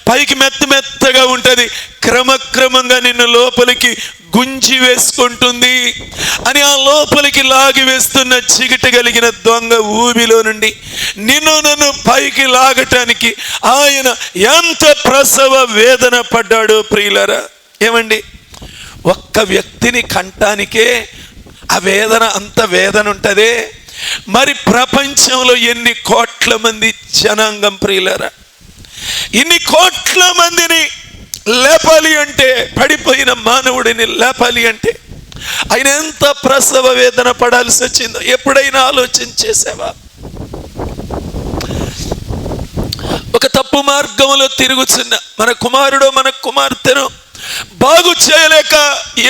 పైకి మెత్తగా ఉంటుంది, క్రమక్రమంగా నిన్ను లోపలికి గుంజి వేసుకుంటుంది అని ఆ లోపలికి లాగి వేస్తున్న చిగటగలిగిన దొంగ ఊబిలో నుండి నిన్ను నన్ను పైకి లాగటానికి ఆయన ఎంత ప్రసవ వేదన పడ్డాడో ప్రియులరా. ఏమండి, ఒక్క వ్యక్తిని కంటానికే ఆ వేదన, అంత వేదన ఉంటుందే, మరి ప్రపంచంలో ఎన్ని కోట్ల మంది జనాంగం ప్రియులరా. ఇన్ని కోట్ల మందిని లేపాలి అంటే, పడిపోయిన మానవుడిని లేపాలి అంటే ఆయన ఎంత ప్రసవ వేదన పడాల్సి వచ్చిందో ఎప్పుడైనా ఆలోచన చేసావా? ఒక తప్పు మార్గంలో తిరుగుతున్న మన కుమారుడు, మన కుమార్తెను బాగు చేయలేక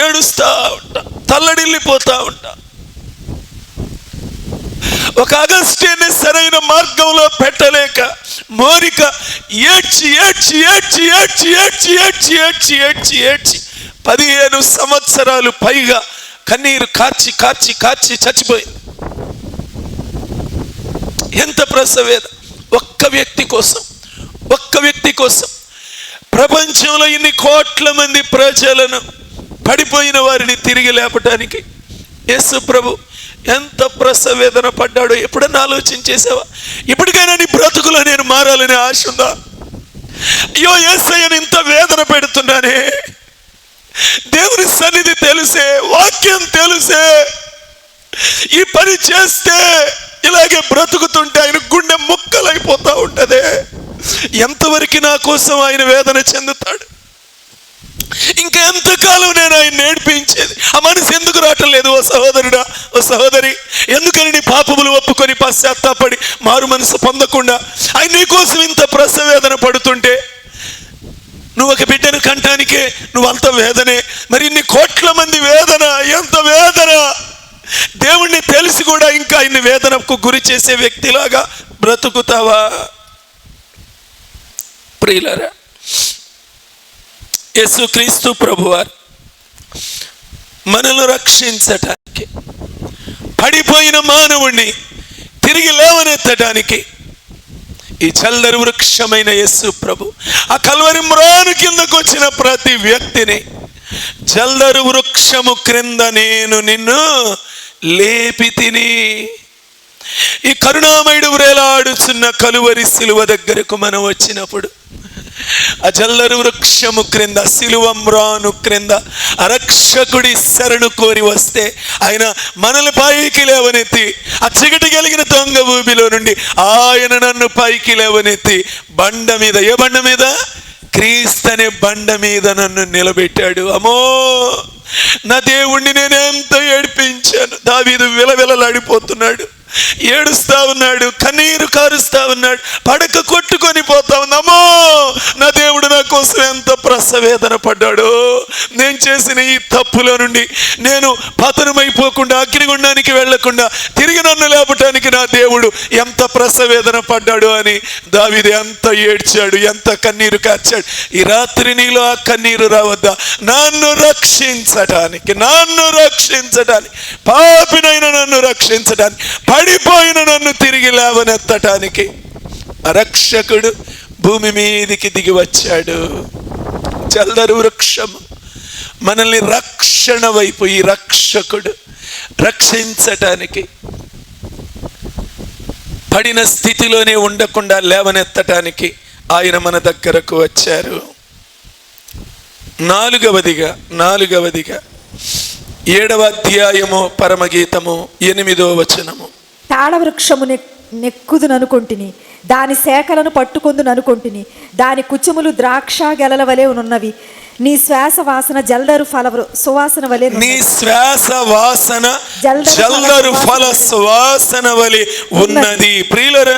ఏడుస్తా ఉంటా, తల్లడిల్లిపోతా ఉంటా. ఒక అగస్త్యుని సరైన మార్గంలో పెట్టలేక మోరిక ఏడ్చి 15 సంవత్సరాలు పైగా కన్నీరు కార్చి చచ్చిపోయింది. ఎంత ప్రసవేద! ఒక్క వ్యక్తి కోసం ప్రపంచంలో ఇన్ని కోట్ల మంది ప్రజలను, పడిపోయిన వారిని తిరిగి లేపటానికి యేసు ప్రభు ఎంత ప్రసవేదన పడ్డాడో ఎప్పుడన్నా ఆలోచించేసావా? ఇప్పటికైనా నీ బ్రతుకులో నేను మారాలనే ఆశ ఉందా? అయ్యో యేసయ్యను ఇంత వేదన పెడుతున్నానే, దేవుని సన్నిధి తెలిసే, వాక్యం తెలిసే ఈ పని చేస్తే ఇలాగే బ్రతుకుతుంటే ఆయన గుండె ముక్కలైపోతా ఉంటదే, ఎంతవరకు నా కోసం ఆయన వేదన చెందుతాడు? ఇంకా ఎంతకాలం నేను ఆయన నేర్పించేది? ఆ మనసు ఎందుకు రావట్లేదు? ఓ సహోదరుడా, ఓ సహోదరి, ఎందుకని నీ పాపములు ఒప్పుకొని పశ్చాత్తాపడి మారు మనసు పొందకుండా ఆయన నీ కోసం ఇంత ప్రసవేదన పడుతుంటే, నువ్వు ఒక బిడ్డను కంటానికే నువ్వు అంత వేదనే, మరి ఇన్ని కోట్ల మంది వేదన, ఎంత వేదన! దేవుణ్ణి తెలిసి కూడా ఇంకా ఆయన్ని వేదనకు గురి చేసే వ్యక్తిలాగా బ్రతుకుతావా? ప్రియులారా, యేసుక్రీస్తు ప్రభువారు మనల్ని రక్షించటానికి పడిపోయిన మానవుణ్ణి తిరిగి లేవనెత్తడానికి ఈ చల్దరి వృక్షమైన యేసు ప్రభు ఆ కల్వరి మ్రాను కిందకు వచ్చిన ప్రతి వ్యక్తిని చల్దరు వృక్షము క్రింద నేను నిన్ను లేపి తిని. ఈ కరుణామయుడు వ్రేలాడుచున్న కలువరి సిలువ దగ్గరకు మనం వచ్చినప్పుడు ఆ జల్లరు వృక్షము క్రింద సిలువ మ్రాను క్రింద రక్షకుడి శరణు కోరి వస్తే ఆయన మనల్ని పైకి లేవనెత్తి ఆ చిగటి కలిగిన దొంగ ఊబిలో నుండి ఆయన నన్ను పైకి లేవనెత్తి బండ మీద, ఏ బండ మీద? క్రీస్తు అనే బండ మీద నన్ను నిలబెట్టాడు. అమ్మో, నా దేవుణ్ణి నేను ఎంత ఏడిపించాను. దావీదు విలవిలలాడిపోతున్నాడు, ఏడుస్తా ఉన్నాడు, కన్నీరు కారుస్తా ఉన్నాడు, పడక కొట్టుకొని పోతా ఉంది. అమ్మో, నా దేవుడు నా కోసం ఎంత ప్రసవేదన పడ్డాడో. నేను చేసిన ఈ తప్పులో నుండి నేను పతనమైపోకుండా అగ్నిగుండానికి వెళ్లకుండా తిరిగి నన్ను లేపటానికి నా దేవుడు ఎంత ప్రసవేదన పడ్డాడు అని దావీదు ఎంత ఏడ్చాడు, ఎంత కన్నీరు కార్చాడు. ఈ రాత్రి నీలో ఆ కన్నీరు రావద్దా? నన్ను రక్షించటానికి, పాపినైన నన్ను రక్షించటానికి, పడిపోయిన నన్ను తిరిగి లేవనెత్తటానికి రక్షకుడు భూమి మీదికి దిగి వచ్చాడు. చల్దరు వృక్షము మనల్ని రక్షణ వైపు ఈ రక్షకుడు రక్షించటానికి, పడిన స్థితిలోనే ఉండకుండా లేవనెత్తటానికి ఆయన మన దగ్గరకు వచ్చారు. నాలుగవదిగా 7వ అధ్యాయము పరమగీతము 8వ వచనము. తాళవృక్షము నెక్కుదుననుకొంటిని, దాని శాఖలను పట్టుకొందుననుకొంటిని, దాని కుచములు ద్రాక్ష గెలల వలె ఉన్నవి, నీ శ్వాస వాసన జల్దరు ఫల సువాసన వలె, నీ శ్వాస వాసన జల్దరు ఫల సువాసన వలె ఉన్నది. ప్రియులరా,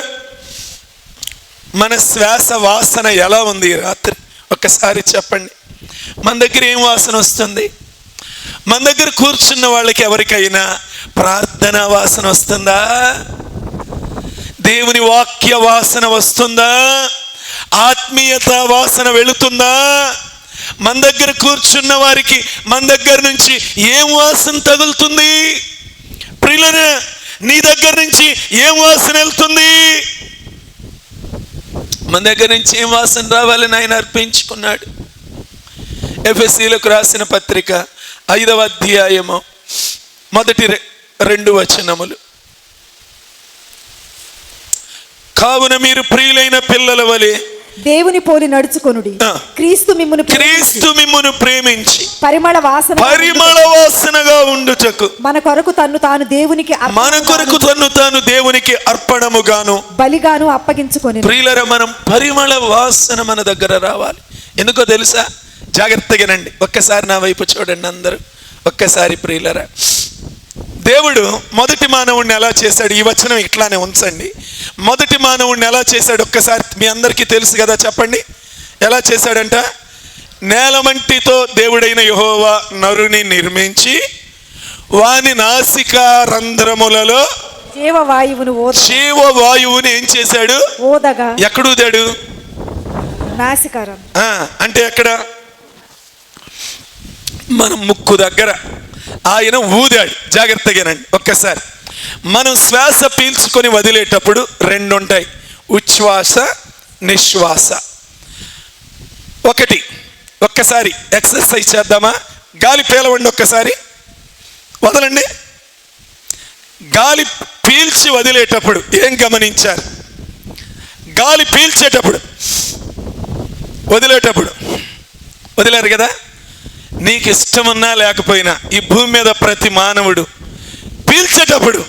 మన శ్వాస వాసన ఎలా ఉంది రాత్రి? ఒక్కసారి చెప్పండి. మన దగ్గర ఏం వాసన వస్తుంది? మన దగ్గర కూర్చున్న వాళ్ళకి ఎవరికైనా ప్రార్థన వాసన వస్తుందా? దేవుని వాక్య వాసన వస్తుందా? ఆత్మీయత వాసన వెళుతుందా? మన దగ్గర కూర్చున్న వారికి మన దగ్గర నుంచి ఏం వాసన తగులుతుంది? ప్రియులరా, నీ దగ్గర నుంచి ఏం వాసన వెళ్తుంది? మన దగ్గర నుంచి ఏం వాసన రావాలని ఆయన అర్పించుకున్నాడు. ఎఫెసీయులకు రాసిన పత్రిక 5వ అధ్యాయము మొదటి 2 వచనములు. కావున మీరు ప్రియులైన పిల్లల వలె దేవుని పోలి నడుచుకొనుడి, క్రీస్తు మిమ్మును ప్రేమించి పరిమళ వాసనగా ఉండుటకు మన కొరకు తన్ను తాను దేవునికి అర్పణముగాను బలిగాను అప్పగించుకొని. ప్రియులరా, మనం పరిమళ వాసన మన దగ్గర రావాలి. ఎందుకో తెలుసా? జాగ్రత్తగానండి, ఒక్కసారి నా వైపు చూడండి అందరూ ఒక్కసారి. ప్రియులరా, దేవుడు మొదటి మానవుడిని ఎలా చేశాడు? ఈ వచనం ఇట్లానే ఉంచండి. మొదటి మానవుడిని ఎలా చేశాడు ఒక్కసారి మీ అందరికీ తెలుసు కదా, చెప్పండి. ఎలా చేశాడంట? నేలమంటితో దేవుడైన యెహోవా నరుని నిర్మించి వాని నాసికా రంధ్రములలో జీవవాయువుని ఏం చేశాడు? ఊదగా. ఎక్కడ ఊదాడు? నాసికారం. అంటే ఎక్కడ? మన ముక్కు దగ్గర ఆయన ఊదాడు. జాగ్రత్తగానండి ఒక్కసారి. మనం శ్వాస పీల్చుకొని వదిలేటప్పుడు 2 ఉంటాయి, ఉచ్ఛ్వాస, నిశ్వాస. ఒక్కసారి ఎక్సర్సైజ్ చేద్దామా? గాలి పీలవండి, ఒక్కసారి వదలండి. గాలి పీల్చి వదిలేటప్పుడు ఏం గమనించారు? గాలి పీల్చేటప్పుడు వదిలేరు కదా? నీకు ఇష్టమున్నా లేకపోయినా ఈ భూమి మీద ప్రతి మానవుడు పీల్చేటప్పుడు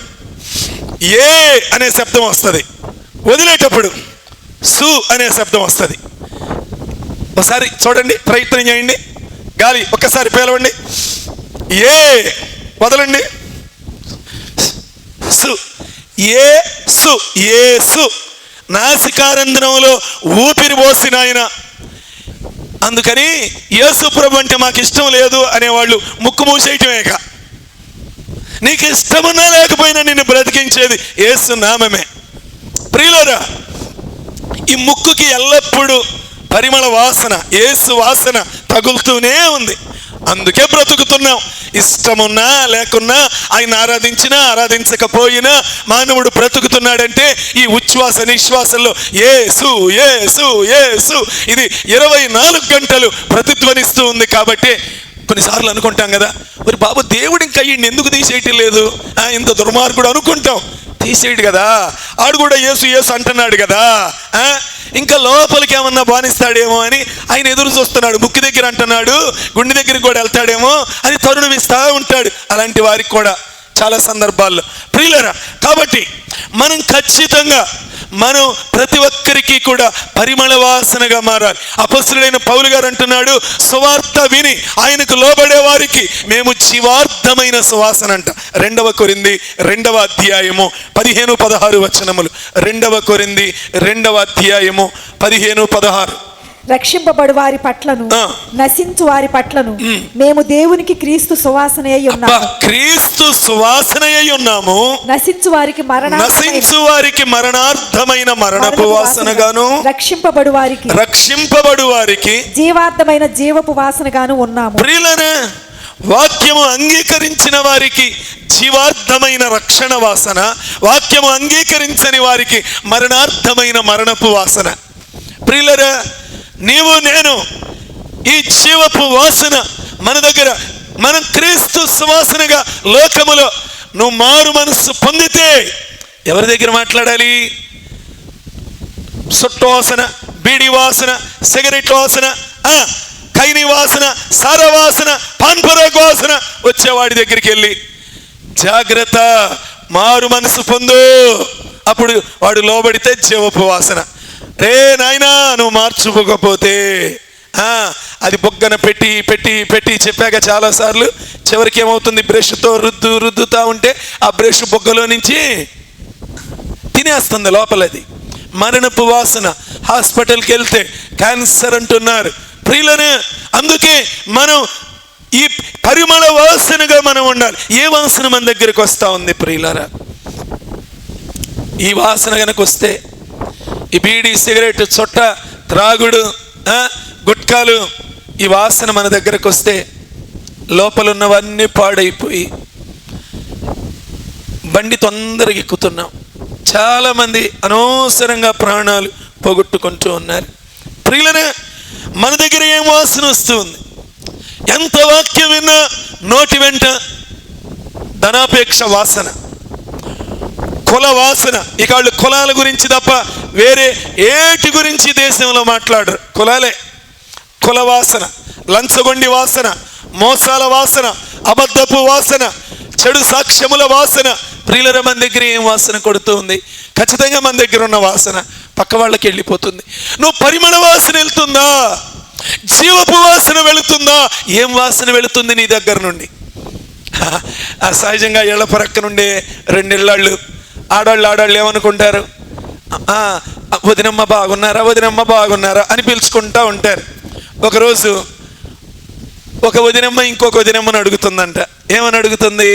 ఏ అనే శబ్దం వస్తుంది, వదిలేటప్పుడు సు అనే శబ్దం వస్తుంది. ఒకసారి చూడండి, ప్రయత్నం చేయండి. గాలి ఒక్కసారి పీలవండి, ఏ వదలండి, సు. ఏ సు, ఏ సు. నాసికారంధ్రంలో ఊపిరి పోసిన ఆయన. అందుకని యేసు ప్రభు అంటే మాకు ఇష్టం లేదు అనేవాళ్ళు ముక్కు మూసేయటమేక. నీకు ఇష్టమున్నా లేకపోయినా నిన్ను బ్రతికించేది యేసు నామమే. ప్రియులారా, ఈ ముక్కుకి ఎల్లప్పుడూ పరిమళ వాసన, యేసు వాసన తగులుతూనే ఉంది. అందుకే బ్రతుకుతున్నాం. ఇష్టమున్నా లేకున్నా, ఆయన ఆరాధించినా ఆరాధించకపోయినా మానవుడు బ్రతుకుతున్నాడంటే ఈ ఉచ్ఛ్వాస నిశ్వాసంలో యేసు యేసు యేసు ఇది 24 గంటలు ప్రతిధ్వనిస్తూ ఉంది. కాబట్టి కొన్నిసార్లు అనుకుంటాం కదా, మరి బాబు దేవుడు ఇంకా ఈయన ఎందుకు తీసేయటం లేదు, ఇంత దుర్మార్గుడు అనుకుంటాం. తీసేయడు కదా, ఆడు కూడా యేసు యేసు అంటున్నాడు కదా, ఇంకా లోపలికి ఏమన్నా బానిస్తాడేమో అని ఆయన ఎదురు చూస్తున్నాడు. ముక్కు దగ్గర అంటున్నాడు, గుండె దగ్గరికి కూడా వెళ్తాడేమో అని తరుణం ఇస్తా ఉంటాడు. అలాంటి వారికి కూడా చాలా సందర్భాల్లో ప్రియులరా. కాబట్టి మనం ఖచ్చితంగా మనం ప్రతి ఒక్కరికి కూడా పరిమళ వాసనగా మారాలి. అపొస్తలుడైన పౌలు గారు అంటున్నాడు, సువార్త విని ఆయనకు లోబడే వారికి మేము జీవార్థమైన సువాసన అంట. 2 కొరింథీ 2వ అధ్యాయము 15-16 వచనములు. 2 కొరింథీ 2వ అధ్యాయము 15-16. రక్షింపబడు వారి పట్లను నశించు వారి పట్లను మేము దేవునికి క్రీస్తు సువాసనయ్యి ఉన్నాము. క్రీస్తు సువాసనయ్యి ఉన్నాము. నశించు వారికి మరణార్థమైన మరణపు వాసనగాను, రక్షింపబడు వారికి జీవార్థమైన జీవపు వాసనగాను ఉన్నాము. ప్రియులనే, వాక్యము అంగీకరించిన వారికి జీవార్థమైన రక్షణ వాసన, వాక్యము అంగీకరించని వారికి మరణార్థమైన మరణపు వాసన. ప్రియులరా, నీవు నేను ఈ జీవపు వాసన మన దగ్గర, మనం క్రీస్తు సువాసనగా లోకములో నువ్వు మారు మనస్సు పొందితే ఎవరి దగ్గర మాట్లాడాలి? సుట్టు వాసన, బీడి వాసన, సిగరెట్ వాసన, కైని వాసన, సార వాసన, పాన్పరాకు వాసన వచ్చేవాడి దగ్గరికి వెళ్ళి జాగ్రత్త, మారు మనసు పొందు. అప్పుడు వాడు లోబడితే జీవపు వాసన. రే నాయనా, నువ్వు మార్చుకోకపోతే అది బొగ్గన పెట్టి పెట్టి పెట్టి చెప్పాక చాలాసార్లు చివరికి ఏమవుతుంది, బ్రష్తో రుద్దుతా ఉంటే ఆ బ్రష్ బొగ్గలో నుంచి తినేస్తుంది లోపలది. మరణపు వాసన. హాస్పిటల్కి వెళ్తే క్యాన్సర్ అంటున్నారు. ప్రియులనే, అందుకే మనం ఈ పరిమళ వాసనగా మనం ఉండాలి. ఏ వాసన మన దగ్గరికి వస్తూ ఉంది ప్రియులరా? ఈ వాసన కనుక వస్తే, ఈ బీడీ, సిగరెట్, చొట్ట, త్రాగుడు, గుట్కాలు, ఈ వాసన మన దగ్గరకు వస్తే లోపల ఉన్నవన్నీ పాడైపోయి బండి తొందరగా ఎక్కుతున్నాం. చాలామంది అనవసరంగా ప్రాణాలు పోగొట్టుకుంటూ ఉన్నారు. ప్రియులనే, మన దగ్గర ఏం వాసన వస్తుంది? ఎంత వాక్యం విన్నా నోటి వెంట ధనాపేక్ష వాసన, కుల వాసన. ఇక వాళ్ళు కులాల గురించి తప్ప వేరే ఏటి గురించి దేశంలో మాట్లాడరు. కులాలే. కుల వాసన, లంచగొండి వాసన, మోసాల వాసన, అబద్ధపు వాసన, చెడు సాక్ష్యముల వాసన. ప్రియులర, మన దగ్గర ఏం వాసన కొడుతూ ఉంది? ఖచ్చితంగా మన దగ్గర ఉన్న వాసన పక్క వాళ్ళకి వెళ్ళిపోతుంది. నువ్వు పరిమళ వాసన వెళ్తుందా? జీవపు వాసన వెళుతుందా? ఏం వాసన వెళుతుంది నీ దగ్గర నుండి? సహజంగా ఇళ్ల పరక్క నుండే 2 ఇళ్ళాళ్ళు ఆడాళ్ళు ఏమనుకుంటారు? వదినమ్మ బాగున్నారా, వదినమ్మ బాగున్నారా అని పిలుచుకుంటూ ఉంటారు. ఒకరోజు ఒక వదినమ్మ ఇంకొక వదినమ్మని అడుగుతుందంట. ఏమని అడుగుతుంది?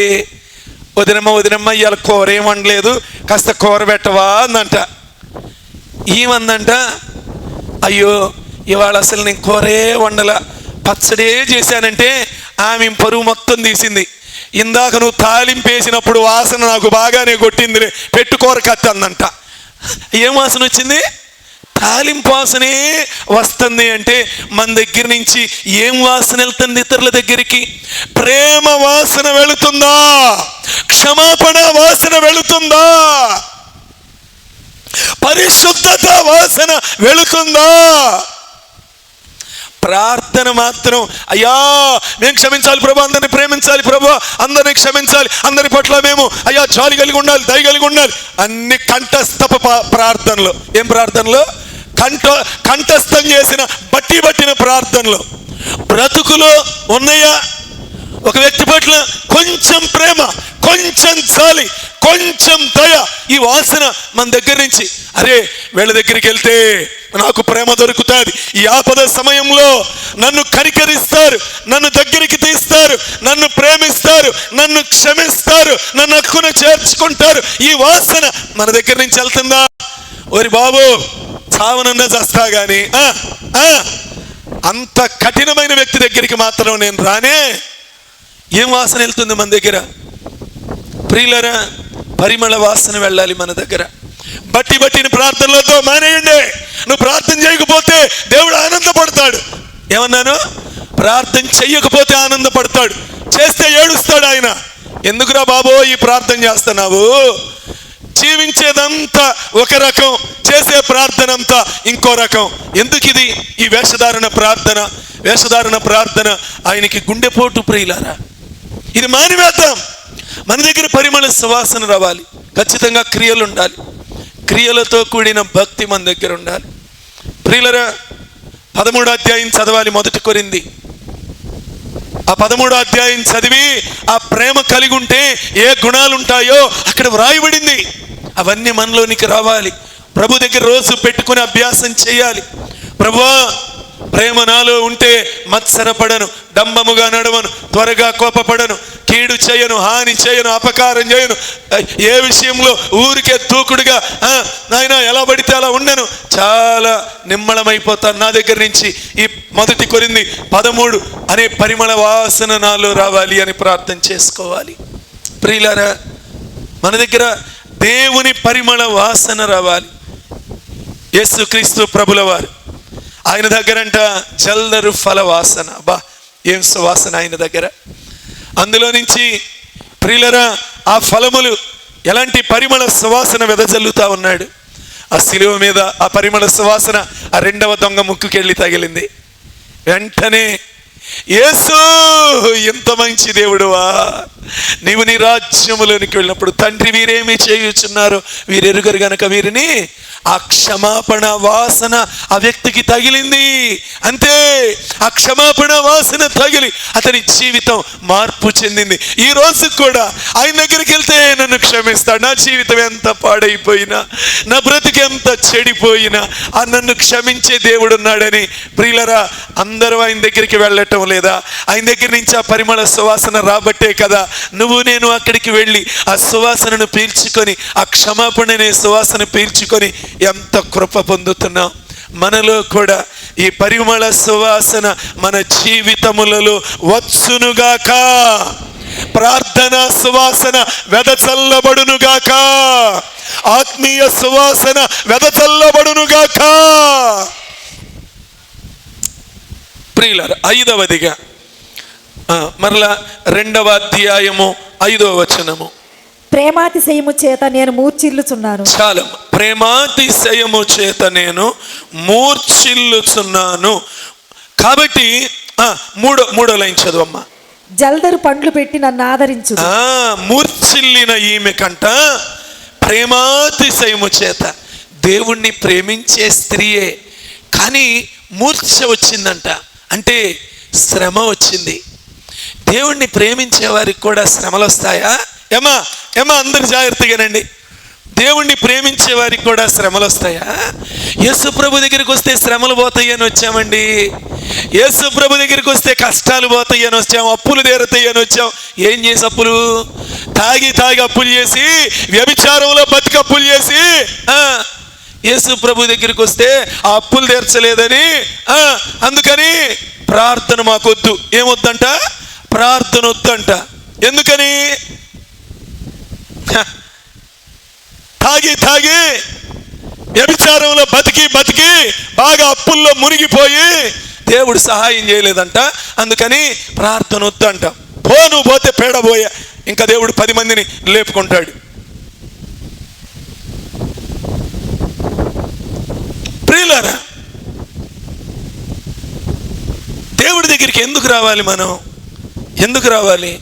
వదినమ్మ ఇవాళ కూర ఏం వండలేదు, కాస్త కూర పెట్టవా అందంట. ఏమందంట, అయ్యో ఇవాళ అసలు నేను కూరే వండల, పచ్చడే చేశానంటే ఆమె పరువు మొత్తం తీసింది. ఇందాక నువ్వు తాలింపేసినప్పుడు వాసన నాకు బాగానే కొట్టింది, పెట్టుకోర కత్తి అందంట. ఏం వాసన వచ్చింది? తాలింపు వాసనే వస్తుంది. అంటే మన దగ్గర నుంచి ఏం వాసన వెళ్తుంది ఇతరుల దగ్గరికి? ప్రేమ వాసన వెళుతుందా? క్షమాపణ వాసన వెళుతుందా? పరిశుద్ధత వాసన వెళుతుందా? ప్రార్థన మాత్రం, అయ్యా మేము క్షమించాలి ప్రభు, అందరిని ప్రేమించాలి ప్రభు, అందరిని క్షమించాలి, అందరి పట్ల మేము అయ్యా జాలి కలిగి ఉండాలి, దయ కలిగి ఉండాలి, అన్ని కంఠస్థపు ప్రార్థనలు. ఏం ప్రార్థనలు? కంఠస్థం చేసిన బట్టిన ప్రార్థనలు. బ్రతుకులో ఉన్నాయా? ఒక వ్యక్తి పట్ల కొంచెం ప్రేమ, కొంచెం జాలి, కొంచెం దయ, ఈ వాసన మన దగ్గర నుంచి, అరే వీళ్ళ దగ్గరికి వెళ్తే నాకు ప్రేమ దొరుకుతుంది, ఈ ఆపద సమయంలో నన్ను కనికరిస్తారు, నన్ను దగ్గరికి తీస్తారు, నన్ను ప్రేమిస్తారు, నన్ను క్షమిస్తారు, నన్ను హక్కున చేర్చుకుంటారు, ఈ వాసన మన దగ్గర నుంచి వెళ్తుందా? ఓరి బాబు చావనన్నా చస్తా గాని అంత కఠినమైన వ్యక్తి దగ్గరికి మాత్రం నేను రానే. ఏం వాసన వెళ్తుంది మన దగ్గర? ప్రియులరా, పరిమళ వాసన వెళ్ళాలి మన దగ్గర. బట్టిని ప్రార్థనలతో మానేయండి. నువ్వు ప్రార్థన చేయకపోతే దేవుడు ఆనందపడతాడు. ఏమన్నాను? ప్రార్థన చెయ్యకపోతే ఆనందపడతాడు, చేస్తే ఏడుస్తాడు ఆయన. ఎందుకురా బాబో ఈ ప్రార్థన చేస్తున్నావు? జీవించేదంతా ఒక రకం, చేసే ప్రార్థన అంతా ఇంకో రకం. ఎందుకు ఇది ఈ వేషధారణ ప్రార్థన? ఆయనకి గుండెపోటు. ప్రియులారా, ఇది మానివేద్దాం. మన దగ్గర పరిమళ సువాసన రావాలి. ఖచ్చితంగా క్రియలు ఉండాలి. క్రియలతో కూడిన భక్తి మన దగ్గర ఉండాలి. ప్రియులరా, 13వ అధ్యాయం చదవాలి. మొదటి కొరింథీ ఆ 13వ అధ్యాయం చదివి ఆ ప్రేమ కలిగి ఉంటే ఏ గుణాలు ఉంటాయో అక్కడ వ్రాయబడింది. అవన్నీ మనలోనికి రావాలి. ప్రభు దగ్గర రోజు పెట్టుకుని అభ్యాసం చేయాలి. ప్రభువా, ప్రేమ నాలో ఉంటే మత్సరపడను, డంబముగా నడవను, త్వరగా కోపపడను, కీడు చేయను, హాని చేయను, అపకారం చేయను, ఏ విషయంలో ఊరికే దూకుడుగా నాయన ఎలా పడితే అలా ఉండను, చాలా నిమ్మళమైపోతాను. నా దగ్గర నుంచి ఈ మొదటి కొరింథీ 13 అనే పరిమళ వాసన నాలో రావాలి అని ప్రార్థన చేసుకోవాలి. ప్రియులారా, మన దగ్గర దేవుని పరిమళ వాసన రావాలి. యేసుక్రీస్తు ప్రభుల వారు, ఆయన దగ్గరంట జల్దరు ఫల వాసన. బా, ఏం సువాసన ఆయన దగ్గర! అందులో నుంచి ప్రియులరా, ఆ ఫలములు ఎలాంటి పరిమళ సువాసన వెదజల్లుతా ఉన్నాడు. ఆ శిలువ మీద ఆ పరిమళ సువాసన ఆ 2వ దొంగ ముక్కుకెళ్ళి తగిలింది. వెంటనే యేసు, ఎంత మంచి దేవుడువా, నీవు నీ రాజ్యములోనికి వెళ్ళినప్పుడు తండ్రి వీరేమి చేయుచున్నారో వీరెరుగరు గనక వీరిని. ఆ క్షమాపణ వాసన ఆ వ్యక్తికి తగిలింది. అంతే, ఆ క్షమాపణ వాసన తగిలి అతని జీవితం మార్పు చెందింది. ఈ రోజు కూడా ఆయన దగ్గరికి వెళ్తే నన్ను క్షమిస్తాడు. నా జీవితం ఎంత పాడైపోయినా, నా బ్రతికి ఎంత చెడిపోయినా ఆ నన్ను క్షమించే దేవుడు ఉన్నాడని ప్రియులరా, అందరూ ఆయన దగ్గరికి వెళ్ళటం లేదా? ఆయన దగ్గర నుంచి ఆ పరిమళ సువాసన రాబట్టే కదా నువ్వు నేను అక్కడికి వెళ్ళి ఆ సువాసనను పీల్చుకొని, ఆ క్షమాపణనే సువాసన పీల్చుకొని ఎంత కృప పొందుతున్నాం. మనలో కూడా ఈ పరిమళ సువాసన మన జీవితములలో వచ్చునుగాక. ప్రార్థన సువాసన వెదజల్లబడునుగాక. ఆత్మీయ సువాసన వెదజల్లబడునుగాక. ప్రియులారా, 5వదిగా మరలా 2వ అధ్యాయము 5వ వచనము. ప్రేమాతిశయము చేత నేను మూర్ఛిల్లుచున్నాను. చాలా, ప్రేమాతిశయము చేత నేను మూర్ఛిల్లుచున్నాను. కాబట్టి మూడో లైన్ చదువమ్మా. జల్దరు పండ్లు పెట్టి నన్ను ఆదరించు. మూర్ఛిల్లిన ఈమె కంట ప్రేమాతిశయము చేత, దేవుణ్ణి ప్రేమించే స్త్రీయే కానీ మూర్ఛ వచ్చిందంట. అంటే శ్రమ వచ్చింది. దేవుణ్ణి ప్రేమించే వారికి కూడా శ్రమలు వస్తాయా? ఏమా అందరు జాగ్రత్తగానండి. దేవుణ్ణి ప్రేమించే వారికి కూడా శ్రమలు వస్తాయా? యేసు ప్రభు దగ్గరికి వస్తే శ్రమలు పోతాయి అని వచ్చామండి. యేసు ప్రభు దగ్గరికి వస్తే కష్టాలు పోతాయి అని వచ్చాం, అప్పులు తీరతాయి అని వచ్చాం. ఏం చేసి అప్పులు? తాగి అప్పులు చేసి, వ్యభిచారంలో బతికి అప్పులు చేసి యేసు ప్రభు దగ్గరికి వస్తే ఆ అప్పులు తీర్చలేదని అందుకని ప్రార్థన మాకొద్దు. ఏమొద్దంట? ప్రార్థన వద్దంట. ఎందుకని? తాగి వ్యభిచారంలో బతికి బాగా అప్పుల్లో మునిగిపోయి దేవుడు సహాయం చేయలేదంట. అందుకని ప్రార్థన వద్దంట. నువ్వు పోతే పేడబోయా, ఇంకా దేవుడు 10 మందిని లేపుకుంటాడు. ప్రియులారా, దేవుడి దగ్గరికి ఎందుకు రావాలి? మనం ఎందుకు రావాలి?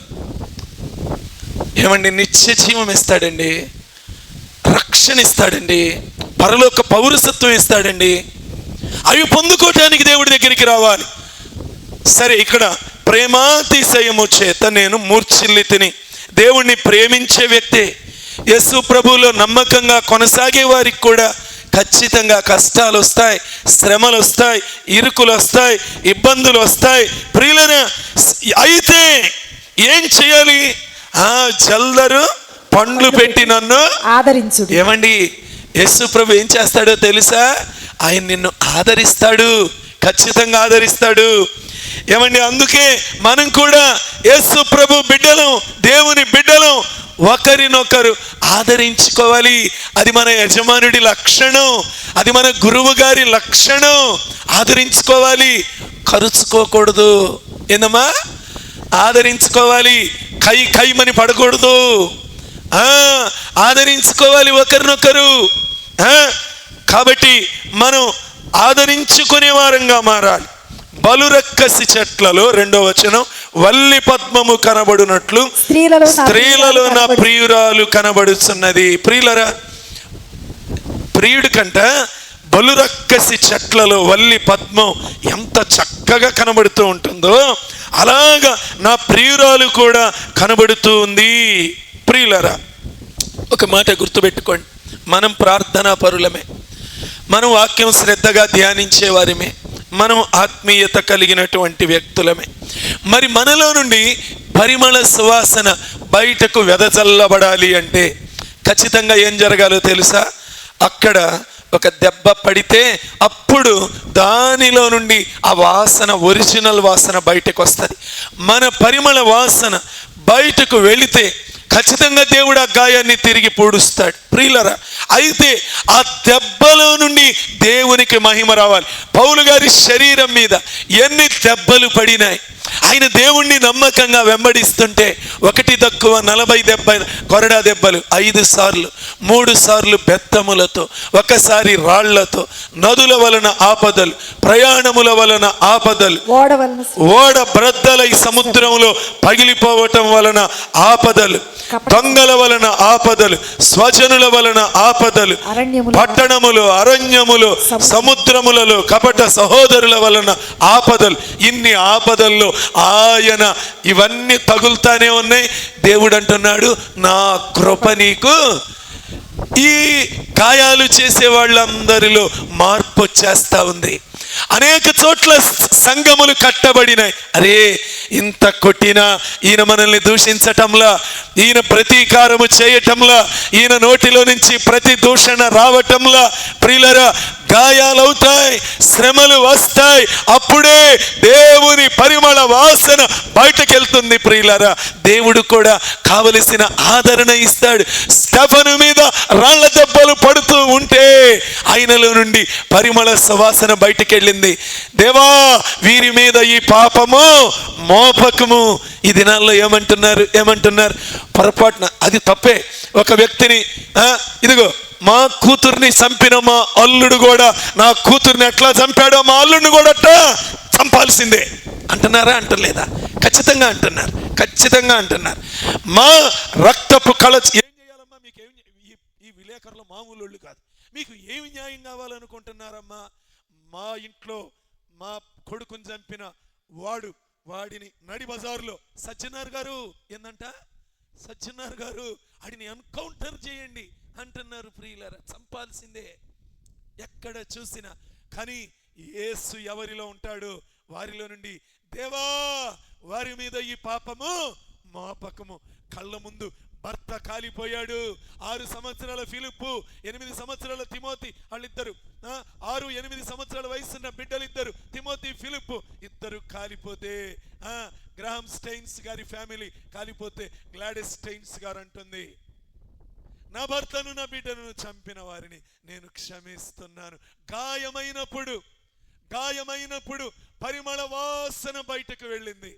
ఏమండి, నిత్య జీవం ఇస్తాడండి, రక్షణ ఇస్తాడండి, పరలోక పౌరసత్వం ఇస్తాడండి. అవి పొందుకోవటానికి దేవుడి దగ్గరికి రావాలి. సరే, ఇక్కడ ప్రేమాతిశయము చేత నేను మూర్ఛిల్లితిని. దేవుణ్ణి ప్రేమించే వ్యక్తే, యేసు ప్రభువులో నమ్మకంగా కొనసాగే వారికి కూడా ఖచ్చితంగా కష్టాలు వస్తాయి, శ్రమలు వస్తాయి, ఇరుకులు వస్తాయి, ఇబ్బందులు వస్తాయి. ప్రియులైన అయితే ఏం చేయాలి? జల్దరు పండ్లు పెట్టి నన్ను ఆదరించు. ఏమండి, యేసు ప్రభు ఏం చేస్తాడో తెలుసా? ఆయన నిన్ను ఆదరిస్తాడు. ఖచ్చితంగా ఆదరిస్తాడు. ఏమండి, అందుకే మనం కూడా యేసు ప్రభు బిడ్డలం, దేవుని బిడ్డలం, ఒకరినొకరు ఆదరించుకోవాలి. అది మన యజమానుడి లక్షణం, అది మన గురువు గారి లక్షణం. ఆదరించుకోవాలి, కరుచుకోకూడదు. ఏందమ్మా? ఆదరించుకోవాలి, కైమని పడకూడదు. ఆదరించుకోవాలి ఒకరినొకరు. కాబట్టి మనం ఆదరించుకునే వారంగా మారాలి. బలురక్కసి చెట్లలో 2వ వచనం, వల్లి పద్మము కనబడునట్లు స్త్రీలలో నా ప్రియురాలు కనబడుతున్నది. ప్రియులరా, ప్రియుడి కంట బలురక్కసి చెట్లలో వల్లి పద్మం ఎంత చక్కగా కనబడుతూ ఉంటుందో అలాగా నా ప్రియురాలు కూడా కనబడుతూ ఉంది. ప్రియులరా, ఒక మాట గుర్తుపెట్టుకోండి, మనం ప్రార్థనా పరులమే, మనం వాక్యం శ్రద్ధగా ధ్యానించే వారిమే, మనం ఆత్మీయత కలిగినటువంటి వ్యక్తులమే. మరి మనలో నుండి పరిమళ సువాసన బయటకు వెదజల్లబడాలి అంటే ఖచ్చితంగా ఏం జరగాలో తెలుసా? అక్కడ ఒక దెబ్బ పడితే అప్పుడు దానిలో నుండి ఆ వాసన, ఒరిజినల్ వాసన బయటకు వస్తుంది. మన పరిమళ వాసన బయటకు వెళితే ఖచ్చితంగా దేవుడు ఆ గాయాన్ని తిరిగి పూడుస్తాడు. ప్రియులరా, అయితే ఆ దెబ్బలో నుండి దేవునికి మహిమ రావాలి. పౌలు గారి శరీరం మీద ఎన్ని దెబ్బలు పడినాయి, ఆయన దేవుణ్ణి నమ్మకంగా వెంబడిస్తుంటే 1 తక్కువ 40 కొరడా దెబ్బలు, 5 సార్లు, 3 సార్లు బెత్తములతో, 1 సారి రాళ్లతో, నదుల వలన ఆపదలు, ప్రయాణముల వలన ఆపదలు, ఓడ బ్రద్దలై సముద్రంలో పగిలిపోవటం వలన ఆపదలు, దొంగల వలన ఆపదలు, స్వజనుల వలన ఆపదలు, పట్టణములు, అరణ్యములు, సముద్రములలో కపట సహోదరుల వలన ఆపదలు. ఇన్ని ఆపదల్లో ఆయన ఇవన్నీ తగులుతానే ఉన్నాయి. దేవుడు అంటున్నాడు, నా కృప నీకు. ఈ గాయాలు చేసే వాళ్ళందరిలో మార్పు వచ్చేస్తా ఉంది. అనేక చోట్ల సంఘములు కట్టబడినాయి. అరే, ఇంత కొట్టినా ఈయన మనల్ని దూషించటంలా, ఈయన ప్రతీకారము చేయటంలా, ఈయన నోటిలో నుంచి ప్రతి దూషణ రావటంలా ప్రియులరా గాయాలవుతాయి, శ్రమలు వస్తాయి. అప్పుడే దేవుని పరిమళ వాసన బయటకెళ్తుంది. ప్రియులరా, దేవుడు కూడా కావలసిన ఆదరణ ఇస్తాడు. స్టెఫను మీద రాళ్ల దెబ్బలు పడుతూ ఉంటే ఆయనలో నుండి పరిమళ సువాసన బయటకెళ్ళింది. దేవా, వీరి మీద ఈ పాపము మోపకము. ఈ దినాల్లో ఏమంటున్నారు పొరపాటున, అది తప్పే. ఒక వ్యక్తిని ఇదిగో మా కూతుర్ని చంపిన మా అల్లుడు కూడా నా కూతుర్ని ఎట్లా చంపాడో మా అల్లుడిని కూడా అట్లా చంపాల్సిందే అంటున్నారా? అంటలేదా? ఖచ్చితంగా అంటున్నారు, ఖచ్చితంగా అంటున్నారు. మా రక్తపు కళ ఏం చేయాలమ్మా? మీకు ఈ విలేకరులు మామూలు వాళ్ళు కాదు. మీకు ఏమి న్యాయం కావాలనుకుంటున్నారమ్మా? మా ఇంట్లో మా కొడుకుని చంపిన వాడిని నడి బజార్లో సజ్జనార్ గారు ఏందంట, సజ్జనార్ గారు వాడిని ఎన్కౌంటర్ చేయండి అంటున్నారు. ప్రియులరా, చంపాల్సిందే ఎక్కడ చూసినా. కానీ యేసు ఎవరిలో ఉంటాడు? వారిలో నుండి దేవా, వారి మీద ఈ పాపము మోపకము. కళ్ళ ముందు భర్త కాలిపోయాడు. 6 సంవత్సరాల ఫిలిప్పు, 8 సంవత్సరాల తిమోతి, వాళ్ళిద్దరు 6-8 సంవత్సరాల వయసున్న బిడ్డలిద్దరు, తిమోతి, ఫిలిప్పు ఇద్దరు కాలిపోతే గ్రాహం స్టెయిన్స్ గారి ఫ్యామిలీ కాలిపోతే గ్లాడిస్ స్టెయిన్స్ గారు అంటుంది, నా భర్తను నా బిడ్డను చంపిన వారిని నేను క్షమిస్తున్నాను. గాయమైనప్పుడు పరిమళ వాసన బయటకు వెళ్ళింది.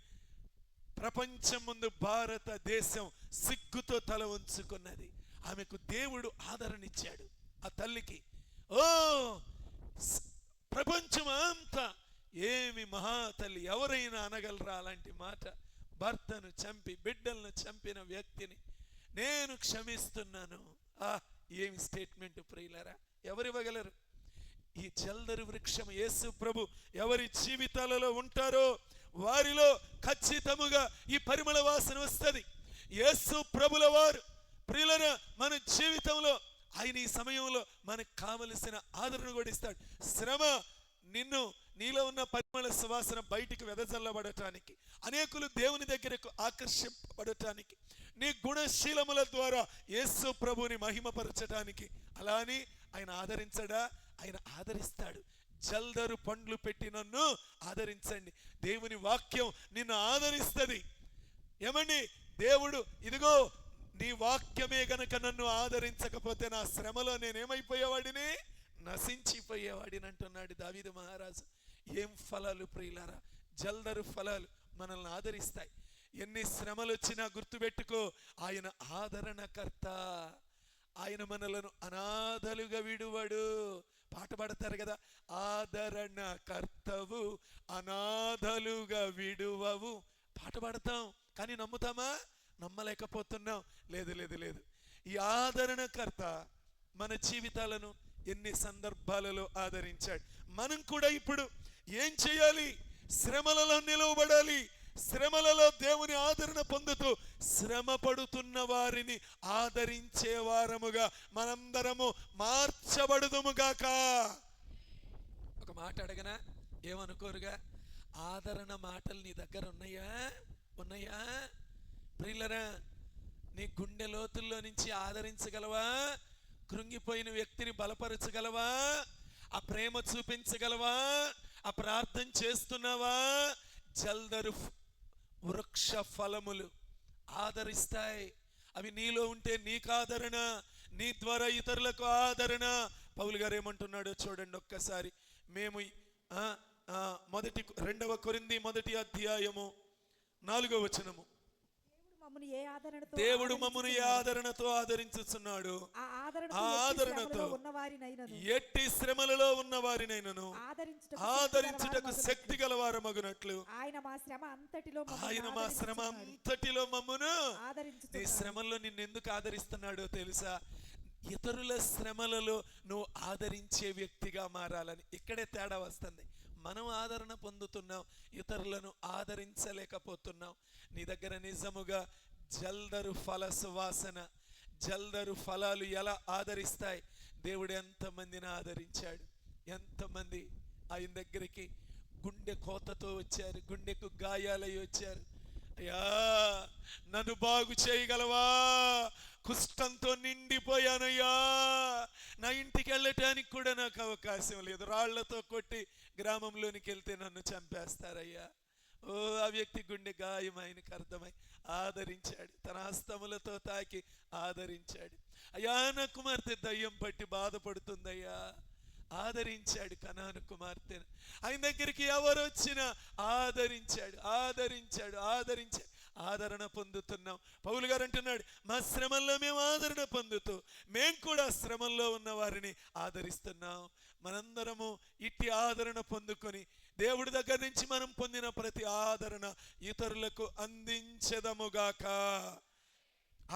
ప్రపంచం ముందు భారతదేశం సిగ్గుతో తల ఉంచుకున్నది. ఆమెకు దేవుడు ఆదరణిచ్చాడు. ఆ తల్లికి ప్రపంచం అంతా ఏమి మహాతల్లి, ఎవరైనా అనగలరా అలాంటి మాట? భర్తను చంపి బిడ్డలను చంపిన వ్యక్తిని నేను క్షమిస్తున్నాను. ఏమి స్టేట్మెంట్ ప్రియులారా! ఎవరివ్వగలరు? ఈ జల్దరు వృక్షం యేసు ప్రభు ఎవరి జీవితాలలో ఉంటారో వారిలో ఖచ్చితముగా ఈ పరిమళ వాసన వస్తుంది. యేసు ప్రభుల వారు ప్రియులారా మన జీవితంలో ఆయన ఈ సమయంలో మనకు కావలసిన ఆదరణ కూడా ఇస్తాడు. శ్రమ నీలో ఉన్న పరిమళ సువాసన బయటికి వెదజల్లబడటానికి, అనేకులు దేవుని దగ్గరకు ఆకర్షింపబడటానికి, నీ గుణశీలముల ద్వారా యేసు ప్రభుని మహిమపరచడానికి. అలాని ఆయన ఆదరించడా? ఆయన ఆదరిస్తాడు. జల్దరు పండ్లు పెట్టి నన్ను ఆదరించండి. దేవుని వాక్యం నిన్ను ఆదరిస్తుంది. ఏమండి, దేవుడు ఇదిగో నీ వాక్యమే గనక నన్ను ఆదరించకపోతే నా శ్రమలో నేనేమైపోయేవాడిని, నశించిపోయేవాడిని అంటున్నాడు దావీదు మహారాజు. ఏం ఫలాలు ప్రియులారా, జల్దరు ఫలాలు మనల్ని ఆదరిస్తాయి. ఎన్ని శ్రమలు వచ్చినా గుర్తుపెట్టుకో, ఆయన ఆదరణకర్త. ఆయన మనలను అనాథలుగా విడువడు. పాట పాడతారు కదా, ఆదరణ కర్తవు అనాథలుగా విడువవు. పాట పాడతాం కానీ నమ్ముతామా? నమ్మలేకపోతున్నాం. లేదు లేదు లేదు. ఈ ఆదరణకర్త మన జీవితాలను ఎన్ని సందర్భాలలో ఆదరించాడు. మనం కూడా ఇప్పుడు ఏం చేయాలి? శ్రమలలో నిలవబడాలి. శ్రమలలో దేవుని ఆదరణ పొందుతూ శ్రమ పడుతున్న వారిని ఆదరించే వారముగా మనందరము మార్చబడుదుముగాక. ఒక మాట అడగనా, ఏమనుకోరుగా? ఆదరణ మాటలు నీ దగ్గర ఉన్నాయా? ప్రియులరా, నీ గుండె లోతుల్లో నుంచి ఆదరించగలవా? కృంగిపోయిన వ్యక్తిని బలపరచగలవా? ఆ ప్రేమ చూపించగలవా? ఆ ప్రార్థన చేస్తున్నావా? జల్దరు వృక్ష ఫలములు ఆదరిస్తాయి. అవి నీలో ఉంటే నీకు ఆదరణ, నీ ద్వారా ఇతరులకు ఆదరణ. పౌలు గారు ఏమంటున్నాడో చూడండి ఒక్కసారి. మేము 2 కొరింథీ 1:4 దేవుడు మమ్మును ఏ ఆదరణతో ఆదరించుచున్నాడు, ఆ ఆదరణతో ఎట్టి శ్రమలలో ఉన్న వారినైనను ఆదరించుటకు శక్తి గలవారమగునట్లు ఆయన మా శ్రమ అంతటిలో మమ్మును. నీ శ్రమల్లో నిన్నెందుకు ఆదరిస్తున్నాడో తెలుసా? ఇతరుల శ్రమలలో నువ్వు ఆదరించే వ్యక్తిగా మారాలని. ఇక్కడే తేడా వస్తుంది. మనం ఆదరణ పొందుతున్నాం, ఇతరులను ఆదరించలేకపోతున్నాం. నీ దగ్గర నిజముగా జల్దరు ఫల సువాసన, జల్దరు ఫలాలు ఎలా ఆదరిస్తాయి? దేవుడు ఎంతమందిని ఆదరించాడు. ఎంతమంది ఆయన దగ్గరికి గుండె కోతతో వచ్చారు, గుండెకు గాయాలై వచ్చారు. అయ్యా, నన్ను బాగు చేయగలవా? కుష్ఠంతో నిండిపోయానయ్యా, నా ఇంటికి వెళ్ళటానికి కూడా నాకు అవకాశం లేదు, రాళ్లతో కొట్టి గ్రామంలోనికి వెళ్తే నన్ను చంపేస్తారయ్యా. ఓ, ఆ వ్యక్తి గుండె గాయం ఆయనకు అర్థమై ఆదరించాడు. తన హస్తములతో తాకి ఆదరించాడు. అయ్యా, నా కుమార్తె దయ్యం పట్టి బాధపడుతుందయ్యా, ఆదరించాడు కనాను కుమార్తెను. ఆయన దగ్గరికి ఎవరు వచ్చినా ఆదరించాడు. ఆదరణ పొందుతున్నాం. పౌలు గారు అంటున్నాడు, మా శ్రమల్లో మేము ఆదరణ పొందుతూ మేము కూడా శ్రమల్లో ఉన్న వారిని ఆదరిస్తున్నాం. మనందరము ఇట్టి ఆదరణ పొందుకొని దేవుడి దగ్గర నుంచి మనం పొందిన ప్రతి ఆదరణ ఇతరులకు అందించెదముగాక.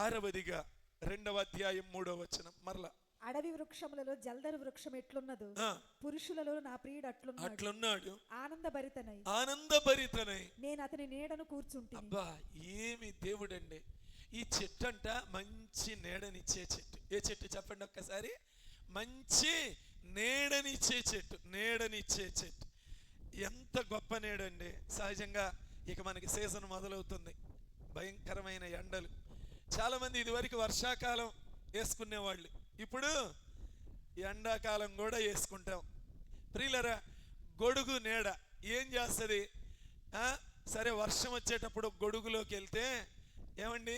6వదిగా 2:3 మరలా, అడవి వృక్షములలో జల్దరు వృక్షం ఎట్లున్నదో పురుషులలో నా ప్రియుడు అట్లున్నాడు. ఆనందభరితనై నేను అతని నీడను కూర్చుంటే. అబ్బా, ఏమి దేవుడండి! ఈ చెట్టు అంట మంచి నీడనిచ్చే చెట్టు. ఏ చెట్టు చెప్పండి ఒక్కసారి? మంచి నీడనిచ్చే చెట్టు. ఎంత గొప్ప నీడండి! సహజంగా ఇక మనకి సీజన్ మొదలవుతుంది, భయంకరమైన ఎండలు. చాలా మంది ఇదివరకు వర్షాకాలం వేసుకునేవాళ్ళు, ఇప్పుడు ఎండాకాలం కూడా వేసుకుంటాం. ప్రియులరా, గొడుగు నీడ ఏం చేస్తుంది? సరే, వర్షం వచ్చేటప్పుడు గొడుగులోకి వెళ్తే ఏమండి,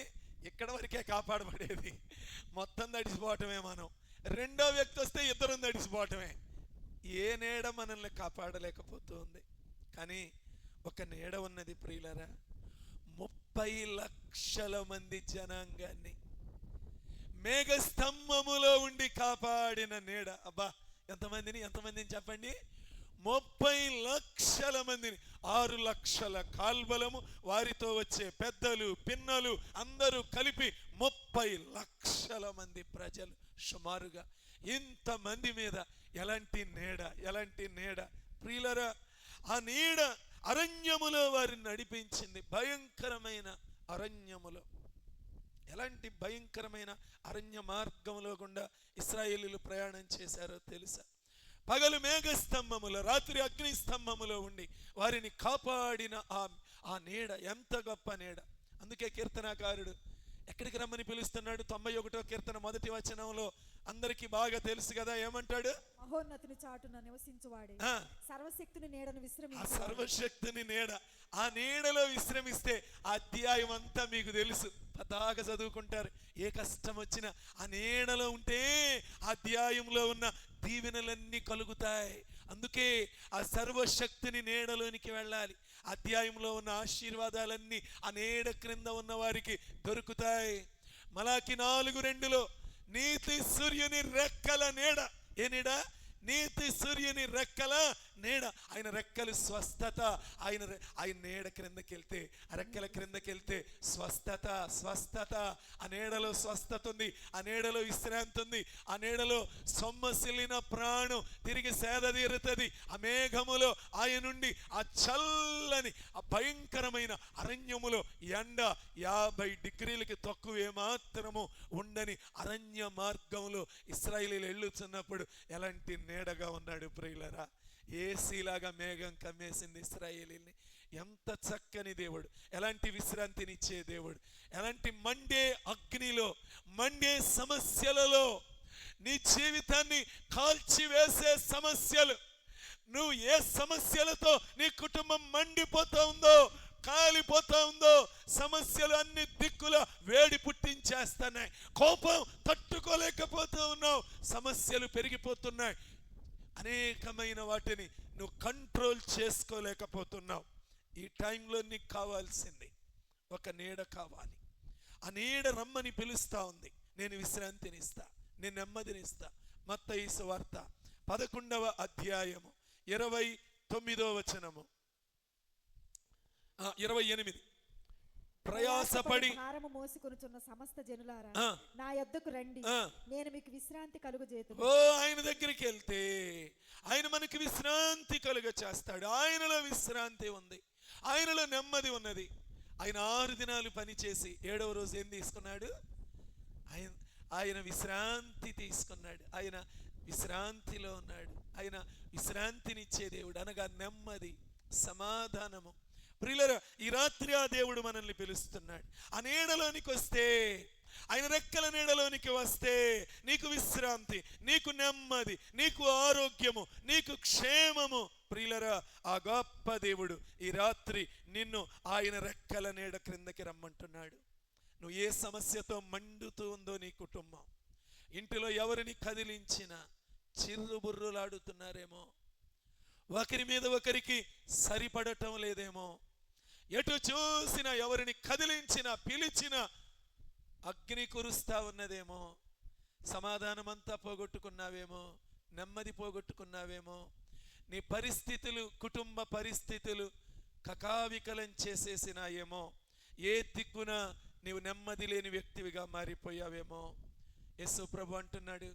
ఇక్కడ వరకే కాపాడబడేది, మొత్తం తడిసిపోవటమే. మనం రెండో వ్యక్తి వస్తే ఇద్దరం తడిసిపోవటమే. ఏ నీడ మనల్ని కాపాడలేకపోతుంది. కానీ ఒక నీడ ఉన్నది ప్రియులరా, 30 లక్షల మంది జనాంగాన్ని మేఘస్తంభములో ఉండి కాపాడిన నీడ. అబ్బా, ఎంతమందిని చెప్పండి? 30 లక్షల మందిని. 6 లక్షల కాల్బలము, వారితో వచ్చే పెద్దలు పిన్నలు అందరూ కలిపి 30 లక్షల మంది ప్రజలు సుమారుగా. ఇంతమంది మీద ఎలాంటి నీడ ప్రియులరా! ఆ నీడ అరణ్యములో వారిని నడిపించింది. భయంకరమైన అరణ్యములో, ఎలాంటి భయంకరమైన అరణ్య మార్గములో గుండా ఇశ్రాయేలీయులు ప్రయాణం చేశారో తెలుసా? పగలు మేఘస్తంభములో, రాత్రి అగ్నిస్తంభములో ఉండి వారిని కాపాడిన ఆ నీడ ఎంత గొప్ప నీడ. అందుకే కీర్తనాకారుడు ఎక్కడికి రమ్మని పిలుస్తున్నాడు? 91వ కీర్తన 1వ వచనంలో అందరికీ బాగా తెలుసు కదా, ఏమంటాడు? మహోన్నతుని చాటున నివసించువాడే ఆ, సర్వశక్తుని నీడను ఆ విశ్రమించు. సర్వశక్తిని నీడ, ఆ నీడలో విశ్రమిస్తే ఆ అధ్యాయం అంతా మీకు తెలుసు, పతాక చదువుకుంటారు. ఏ కష్టం వచ్చినా ఆ నీడలో ఉంటే ఆ అధ్యాయంలో ఉన్న దీవెనలన్నీ కలుగుతాయి. అందుకే ఆ సర్వశక్తిని నీడలోనికి వెళ్ళాలి. అధ్యాయంలో ఉన్న ఆశీర్వాదాలన్నీ ఆ నీడ క్రింద ఉన్న వారికి దొరుకుతాయి. మలాకి 4:2 నీతి సూర్యుని రెక్కల నీడ. ఏ నీడ? నీతి సూర్యుని రెక్కల నీడ. ఆయన రెక్కలు స్వస్థత. ఆయన నీడ క్రిందకి వెళ్తే, ఆ రెక్కల క్రిందకి వెళ్తే స్వస్థత, స్వస్థత. ఆ నీడలో స్వస్థత ఉంది, ఆ నీడలో విశ్రాంతి ఉంది, ఆ నీడలో సొమ్మసిల్లిన ప్రాణం తిరిగి సేద తీరుతుంది. ఆ మేఘములో ఆయన నుండి ఆ చల్లని ఆ భయంకరమైన అరణ్యములో ఎండ 50 డిగ్రీలకి తక్కువే మాత్రము ఉండని అరణ్య మార్గంలో ఇశ్రాయేలీయులు వెళ్ళుచున్నప్పుడు ఎలాంటి నీడగా ఉన్నాడు ప్రియులరా. ఏసీలాగా మేఘం కమ్మేసింది ఇశ్రాయేలీయుల్ని. ఎంత చక్కని దేవుడు, ఎలాంటి విశ్రాంతినిచ్చే దేవుడు, ఎలాంటి మండే అగ్నిలో, మండే సమస్యలలో, నీ జీవితాన్ని కాల్చివేసే సమస్యలు, నువ్వు ఏ సమస్యలతో నీ కుటుంబం మండిపోతా ఉందో, కాలిపోతా ఉందో, సమస్యలు అన్ని దిక్కుల వేడి పుట్టించేస్తున్నాయి. కోపం తట్టుకోలేకపోతూ ఉన్నావు, సమస్యలు పెరిగిపోతున్నాయి, అనేకమైన వాటిని నువ్వు కంట్రోల్ చేసుకోలేకపోతున్నావు. ఈ టైంలో నీకు కావాల్సింది ఒక నీడ కావాలి. ఆ నీడ రమ్మని పిలుస్తా ఉంది. నేను విశ్రాంతినిస్తా, నేను నెమ్మదినిస్తా. మత్తయి సువార్త 11వ అధ్యాయము 29వ వచనము, 28. ప్రయాసపడి భారము మోసుకొనుచున్న సమస్త జనులారా ఆ. నా యొద్దకు రండి, ఆ. నేను మీకు విశ్రాంతి కలుగజేతును. ఓ, ఆయన దగ్గరికి వెళ్తే ఆయన మనకి విశ్రాంతి కలుగ చేస్తాడు. ఆయనలో విశ్రాంతి ఉంది, ఆయనలో నెమ్మది ఉన్నది. ఆయన 6 దినాలు పనిచేసి 7వ రోజు ఏం తీసుకున్నాడు? ఆయన విశ్రాంతి తీసుకున్నాడు. ఆయన విశ్రాంతిలో ఉన్నాడు. ఆయన విశ్రాంతినిచ్చే దేవుడు, అనగా నెమ్మది, సమాధానము. ప్రియులారా, ఈ రాత్రి ఆ దేవుడు మనల్ని పిలుస్తున్నాడు. ఆ నీడలోనికి వస్తే, ఆయన రెక్కల నీడలోనికి వస్తే నీకు విశ్రాంతి, నీకు నెమ్మది, నీకు ఆరోగ్యము, నీకు క్షేమము. ప్రియులారా, ఆ గొప్ప దేవుడు ఈ రాత్రి నిన్ను ఆయన రెక్కల నీడ క్రిందకి రమ్మంటున్నాడు. నువ్వు ఏ సమస్యతో మండుతూ ఉందో నీ కుటుంబం, ఇంటిలో ఎవరిని కదిలించినా చిర్రుబుర్రులాడుతున్నారేమో, ఒకరి మీద ఒకరికి సరిపడటం లేదేమో, ఎటు చూసినా ఎవరిని కదిలించినా పిలిచినా అగ్ని కురుస్తా ఉన్నదేమో, సమాధానమంతా పోగొట్టుకున్నావేమో, నెమ్మది పోగొట్టుకున్నావేమో, నీ పరిస్థితులు, కుటుంబ పరిస్థితులు కకావికలం చేసేసినాయేమో, ఏ దిక్కున నీవు నెమ్మది లేని వ్యక్తివిగా మారిపోయావేమో. యేసు ప్రభు అంటున్నాడు,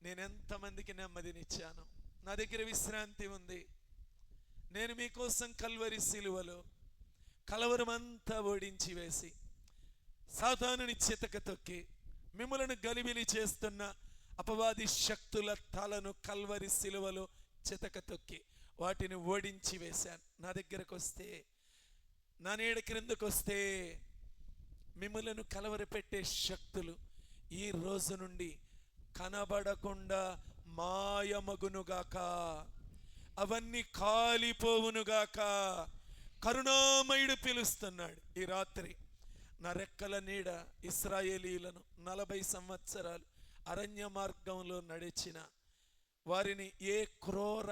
నేనెంతమందికి నెమ్మదినిచ్చాను, నా దగ్గర విశ్రాంతి ఉంది. నేను మీకోసం కల్వరి సిలువలో కలవరమంతా ఓడించి వేసి, సాతానుని చితక తొక్కి, మిమ్మలను గలిబిలి చేస్తున్న అపవాది శక్తుల తలను కల్వరి సిలువలో చితక తొక్కి వాటిని ఓడించి వేశాను. నా దగ్గరకు వస్తే, నా నీడ క్రిందకు వస్తే మిమ్మలను కలవరపెట్టే శక్తులు ఈ రోజు నుండి కనబడకుండా మాయమగునుగాక, అవన్నీ కాలిపోవునుగాక. కరుణామయుడు పిలుస్తున్నాడు ఈ రాత్రి. నా రెక్కల నీడ ఇశ్రాయేలీయులను 40 సంవత్సరాలు అరణ్య మార్గంలో నడిచిన వారిని ఏ క్రూర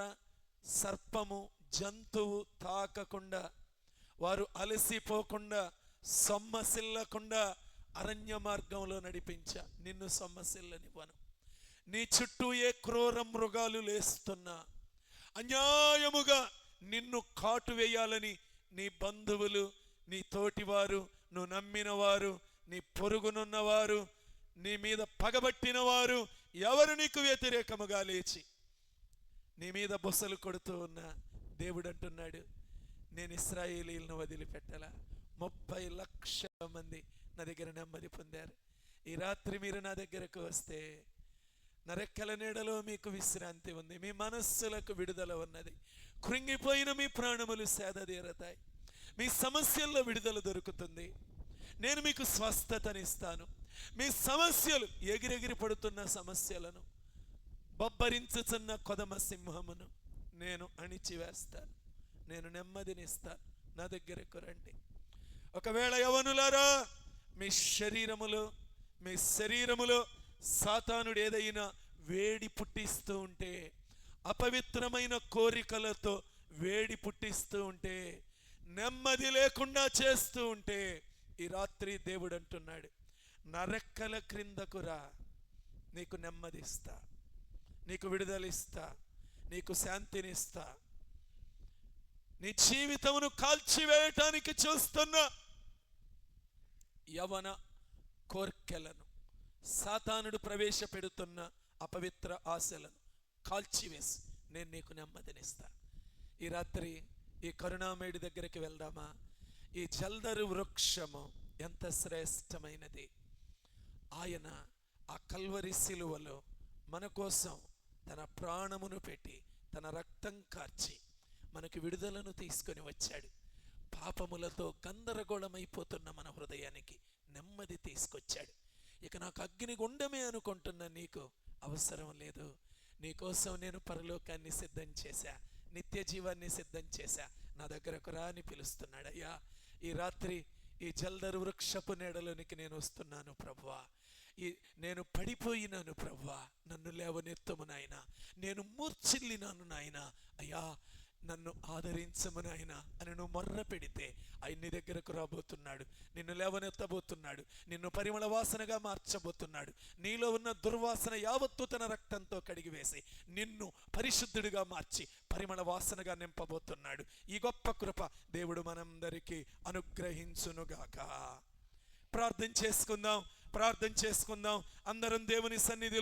సర్పము, జంతువు తాకకుండా, వారు అలసిపోకుండా, సొమ్మసిల్లకుండా అరణ్య మార్గంలో నడిపించా. నిన్ను సొమ్మసిల్లనివ్వను. నీ చుట్టూ ఏ క్రూర మృగాలు లేస్తున్నా, అన్యాయముగా నిన్ను కాటు వేయాలని నీ బంధువులు, నీ తోటివారు, నువ్వు నమ్మిన వారు, నీ పొరుగునున్నవారు, నీ మీద పగబట్టిన వారు ఎవరు నీకు వ్యతిరేకముగా లేచి నీ మీద బొసలు కొడుతూ ఉన్నా, దేవుడు అంటున్నాడు, నేను ఇశ్రాయేలీయులను వదిలిపెట్టలా. 30 లక్షల మంది నా దగ్గర నెమ్మది పొందారు. ఈ రాత్రి మీరు నా దగ్గరకు వస్తే, నా రెక్కల నీడలో మీకు విశ్రాంతి ఉంది, మీ మనస్సులకు విడుదల ఉన్నది, కృంగిపోయిన మీ ప్రాణములు సేదతీరతాయి, మీ సమస్యల్లో విడుదల దొరుకుతుంది. నేను మీకు స్వస్థతనిస్తాను, మీ సమస్యలు, ఎగిరెగిరి పడుతున్న సమస్యలను, బొబ్బరించుచున్న కొదమ సింహమును నేను అణిచివేస్తాను, నేను నెమ్మదినిస్తాను. నా దగ్గరకు రండి. ఒకవేళ యవనులారా మీ శరీరములో సాతానుడు ఏదైనా వేడి పుట్టిస్తూ ఉంటే, అపవిత్రమైన కోరికలతో వేడి పుట్టిస్తూ ఉంటే, నెమ్మది లేకుండా చేస్తూ ఉంటే, ఈ రాత్రి దేవుడు అంటున్నాడు, నా రెక్కల క్రిందకు రా, నీకు నెమ్మదిస్తా, నీకు విడుదలిస్తా, నీకు శాంతినిస్తా. నీ జీవితమును కాల్చివేయటానికి చూస్తున్న యవన కోర్కెలను, సాతానుడు ప్రవేశపెడుతున్న అపవిత్ర ఆశలను కాల్చివేసి నేను నీకు నెమ్మదినిస్తా. ఈ రాత్రి ఈ కరుణామయుడి దగ్గరికి వెళ్దామా? ఈ జల్దరు వృక్షము ఎంత శ్రేష్టమైనది. ఆయన ఆ కల్వరి శిలువలో మన కోసం తన ప్రాణమును పెట్టి, తన రక్తం కార్చి మనకు విడుదలను తీసుకొని వచ్చాడు. పాపములతో గందరగోళమైపోతున్న మన హృదయానికి నెమ్మది తీసుకొచ్చాడు. ఇక నాకు అగ్నిగుండమే అనుకుంటున్న నీకు అవసరం లేదు. నీకోసం నేను పరలోకాన్ని సిద్ధం చేశా, నిత్య జీవాన్ని సిద్ధం చేశా. నా దగ్గరకు రా అని పిలుస్తున్నాడు. అయ్యా, ఈ రాత్రి ఈ జల్దరు వృక్షపు నీడలోనికి నేను వస్తున్నాను ప్రభువా. నేను పడిపోయినాను ప్రభువా, నన్ను లేవనెత్తము నాయనా. నేను మూర్ఛిల్లినాను నాయనా. అయ్యా, నన్ను ఆదరించము నాయనా అని నువ్వు మొర్ర పెడితే ఆయన నీ దగ్గరకు రాబోతున్నాడు, నిన్ను లేవనెత్తబోతున్నాడు, నిన్ను పరిమళ వాసనగా మార్చబోతున్నాడు. నీలో ఉన్న దుర్వాసన యావత్తు తన రక్తంతో కడిగివేసి నిన్ను పరిశుద్ధుడిగా మార్చి పరిమళ వాసనగా నింపబోతున్నాడు. ఈ గొప్ప కృప దేవుడు మనందరికీ అనుగ్రహించునుగాక. ప్రార్థన చేసుకుందాం అందరం దేవుని సన్నిధిలో.